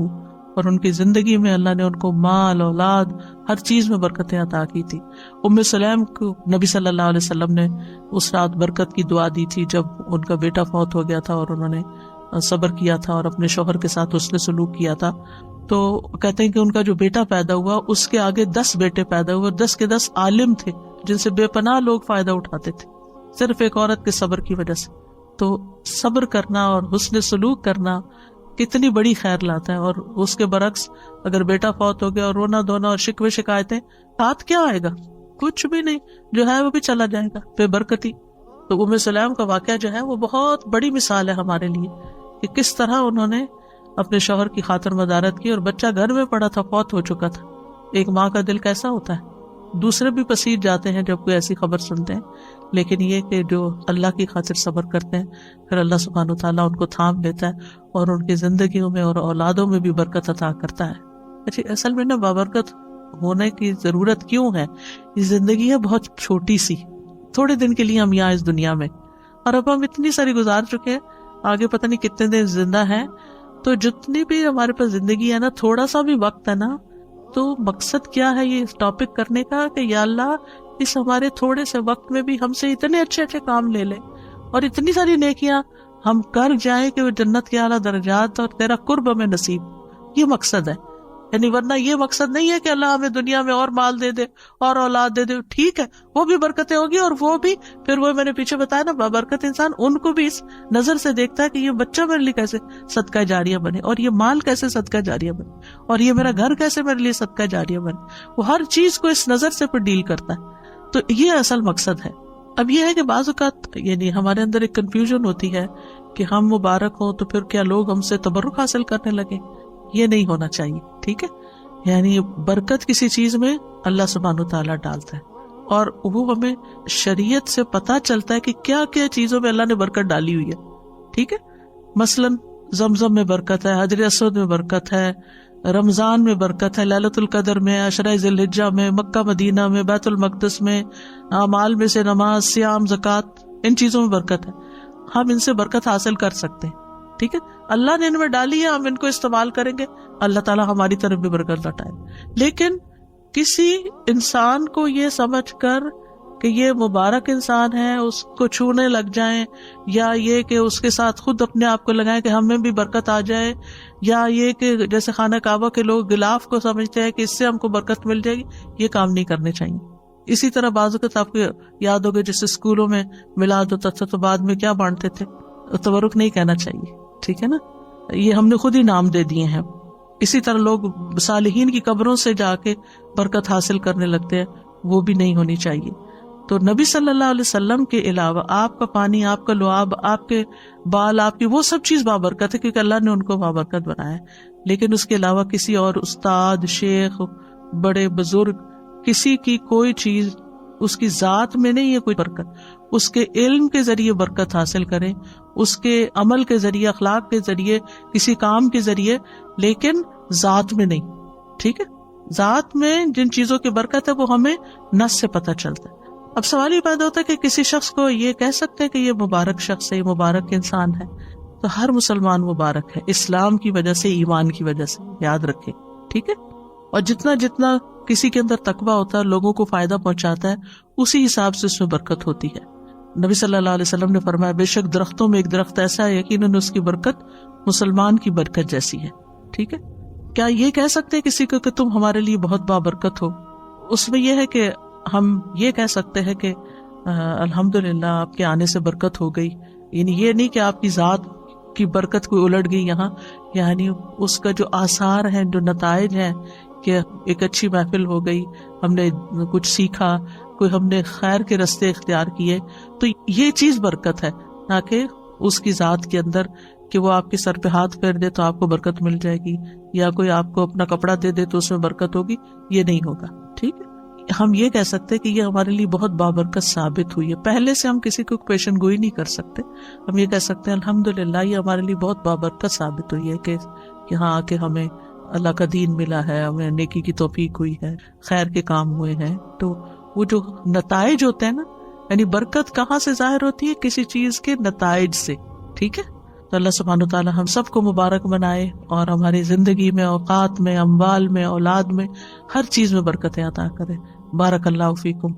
اور ان کی زندگی میں اللہ نے ان کو مال، اولاد، ہر چیز میں برکتیں عطا کی تھی. ام سلیم کو نبی صلی اللہ علیہ وسلم نے اس رات برکت کی دعا دی تھی جب ان کا بیٹا فوت ہو گیا تھا اور انہوں نے صبر کیا تھا اور اپنے شوہر کے ساتھ حسن سلوک کیا تھا. تو کہتے ہیں کہ ان کا جو بیٹا پیدا ہوا اس کے آگے 10 بیٹے پیدا ہوئے، 10 کے 10 عالم تھے جن سے بے پناہ لوگ فائدہ اٹھاتے تھے صرف ایک عورت کے صبر کی وجہ سے. تو صبر کرنا اور حسن سلوک کرنا کتنی بڑی خیر لاتا ہے. اور اس کے برعکس اگر بیٹا فوت ہو گیا اور رونا دھونا اور شکوے شکایتیں، ساتھ کیا آئے گا؟ کچھ بھی نہیں، جو ہے وہ بھی چلا جائے گا بے برکتی. تو ام سلیم کا واقعہ جو ہے وہ بہت بڑی مثال ہے ہمارے لیے کہ کس طرح انہوں نے اپنے شوہر کی خاطر مدارت کی، اور بچہ گھر میں پڑا تھا، فوت ہو چکا تھا. ایک ماں کا دل کیسا ہوتا ہے، دوسرے بھی پسیج جاتے ہیں جب کوئی ایسی خبر سنتے ہیں، لیکن یہ کہ جو اللہ کی خاطر صبر کرتے ہیں پھر اللہ سبحانہ و تعالیٰ ان کو تھام لیتا ہے اور ان کی زندگیوں میں اور اولادوں میں بھی برکت عطا کرتا ہے. اچھا، اصل میں نا بابرکت ہونے کی ضرورت کیوں ہے؟ یہ زندگی ہے بہت چھوٹی سی، تھوڑے دن کے لیے ہم یہاں اس دنیا میں، اور اب ہم اتنی ساری گزار چکے ہیں، آگے پتہ نہیں کتنے دن زندہ ہیں. تو جتنی بھی ہمارے پاس زندگی ہے نا، تھوڑا سا بھی وقت ہے نا، تو مقصد کیا ہے یہ ٹاپک کرنے کا کہ یا اللہ اس ہمارے تھوڑے سے وقت میں بھی ہم سے اتنے اچھے اچھے کام لے لے اور اتنی ساری نیکیاں ہم کر جائیں کہ وہ جنت کے اعلیٰ درجات اور تیرا قرب ہمیں نصیب. یہ مقصد ہے. یعنی ورنہ یہ مقصد نہیں ہے کہ اللہ ہمیں دنیا میں اور مال دے دے اور اولاد دے دے. ٹھیک ہے، وہ بھی برکتیں ہوگی، اور وہ بھی پھر وہ میں نے پیچھے بتایا نا بابرکت انسان ان کو بھی اس نظر سے دیکھتا ہے کہ یہ بچہ میرے لیے کیسے صدقہ جاریہ بنے، اور یہ مال کیسے صدقہ جاریہ بنے، اور یہ میرا گھر کیسے میرے لیے صدقہ جاریہ بنے. وہ ہر چیز کو اس نظر سے پھر ڈیل کرتا ہے. تو یہ اصل مقصد ہے. اب یہ ہے کہ بعض اوقات یعنی ہمارے اندر ایک کنفیوژن ہوتی ہے کہ ہم مبارک ہوں تو پھر کیا لوگ ہم سے تبرک حاصل کرنے لگے. یہ نہیں ہونا چاہیے. ٹھیک ہے، یعنی برکت کسی چیز میں اللہ سبحانہ وتعالیٰ ڈالتا ہے، اور وہ ہمیں شریعت سے پتہ چلتا ہے کہ کیا کیا چیزوں میں اللہ نے برکت ڈالی ہوئی ہے. ٹھیک ہے، مثلاً زمزم میں برکت ہے، حجر اسود میں برکت ہے، رمضان میں برکت ہے، لیلۃ القدر میں، عشرہ ذی الحجہ میں، مکہ مدینہ میں، بیت المقدس میں، اعمال میں سے نماز، صیام، زکوٰۃ، ان چیزوں میں برکت ہے. ہم ان سے برکت حاصل کر سکتے ہیں. ٹھیک ہے، اللہ نے ان میں ڈالی ہے، ہم ان کو استعمال کریں گے، اللہ تعالیٰ ہماری طرف بھی برکت لوٹائے. لیکن کسی انسان کو یہ سمجھ کر کہ یہ مبارک انسان ہے اس کو چھونے لگ جائیں، یا یہ کہ اس کے ساتھ خود اپنے آپ کو لگائیں کہ ہمیں بھی برکت آ جائے، یا یہ کہ جیسے خانہ کعبہ کے لوگ غلاف کو سمجھتے ہیں کہ اس سے ہم کو برکت مل جائے گی، یہ کام نہیں کرنے چاہیے. اسی طرح بعض اوقات آپ کو یاد ہوگا جیسے اسکولوں میں میلاد ہوتا تھا تو بعد میں کیا بانٹتے تھے، تبرک نہیں کہنا چاہیے. ٹھیک ہے نا، یہ ہم نے خود ہی نام دے دیے ہیں. اسی طرح لوگ صالحین کی قبروں سے جا کے برکت حاصل کرنے لگتے ہیں، وہ بھی نہیں ہونی چاہیے. تو نبی صلی اللہ علیہ وسلم کے علاوہ آپ کا پانی، آپ کا لعاب، آپ کے بال، آپ کی وہ سب چیز بابرکت ہے کیونکہ اللہ نے ان کو بابرکت بنایا ہے. لیکن اس کے علاوہ کسی اور استاد، شیخ، بڑے بزرگ، کسی کی کوئی چیز اس کی ذات میں نہیں ہے کوئی برکت، اس کے علم کے ذریعے برکت حاصل کریں، اس کے عمل کے ذریعے، اخلاق کے ذریعے، کسی کام کے ذریعے، لیکن ذات میں نہیں. ٹھیک ہے، ذات میں جن چیزوں کی برکت ہے وہ ہمیں نص سے پتہ چلتا ہے. اب سوال یہ پیدا ہوتا ہے کہ کسی شخص کو یہ کہہ سکتے ہیں کہ یہ مبارک شخص ہے، یہ مبارک انسان ہے. تو ہر مسلمان مبارک ہے، اسلام کی وجہ سے، ایمان کی وجہ سے، یاد رکھے. ٹھیک ہے، اور جتنا جتنا کسی کے اندر تقویٰ ہوتا ہے، لوگوں کو فائدہ پہنچاتا ہے، اسی حساب سے اس میں برکت ہوتی ہے. نبی صلی اللہ علیہ وسلم نے فرمایا بے شک درختوں میں ایک درخت ایسا ہے یقیناً اس کی برکت مسلمان کی برکت جیسی ہے. ٹھیک ہے، کیا یہ کہہ سکتے ہیں کسی کو کہ تم ہمارے لیے بہت بابرکت ہو؟ اس میں یہ ہے کہ ہم یہ کہہ سکتے ہیں کہ الحمدللہ آپ کے آنے سے برکت ہو گئی. یعنی یہ نہیں کہ آپ کی ذات کی برکت کوئی الٹ گئی یہاں، یعنی اس کا جو آثار ہیں، جو نتائج ہیں کہ ایک اچھی محفل ہو گئی، ہم نے کچھ سیکھا، کوئی ہم نے خیر کے رستے اختیار کیے، تو یہ چیز برکت ہے، نہ کہ اس کی ذات کے اندر کہ وہ آپ کے سر پہ ہاتھ پھیر دے تو آپ کو برکت مل جائے گی، یا کوئی آپ کو اپنا کپڑا دے دے تو اس میں برکت ہوگی. یہ نہیں ہوگا. ٹھیک ہے، ہم یہ کہہ سکتے کہ یہ ہمارے لیے بہت بابرکت ثابت ہوئی ہے. پہلے سے ہم کسی کو پیشن گوئی نہیں کر سکتے، ہم یہ کہہ سکتے ہیں الحمدللہ یہ ہمارے لیے بہت بابرکت ثابت ہوئی ہے کہ یہاں آ کے ہمیں اللہ کا دین ملا ہے، ہمیں نیکی کی توفیق ہوئی ہے، خیر کے کام ہوئے ہیں. تو وہ جو نتائج ہوتے ہیں نا، یعنی برکت کہاں سے ظاہر ہوتی ہے؟ کسی چیز کے نتائج سے. ٹھیک ہے، تو اللہ سبحانہ وتعالی ہم سب کو مبارک بنائے اور ہماری زندگی میں، اوقات میں، اموال میں، اولاد میں، ہر چیز میں برکتیں عطا کرے. بارک اللہ فیکم.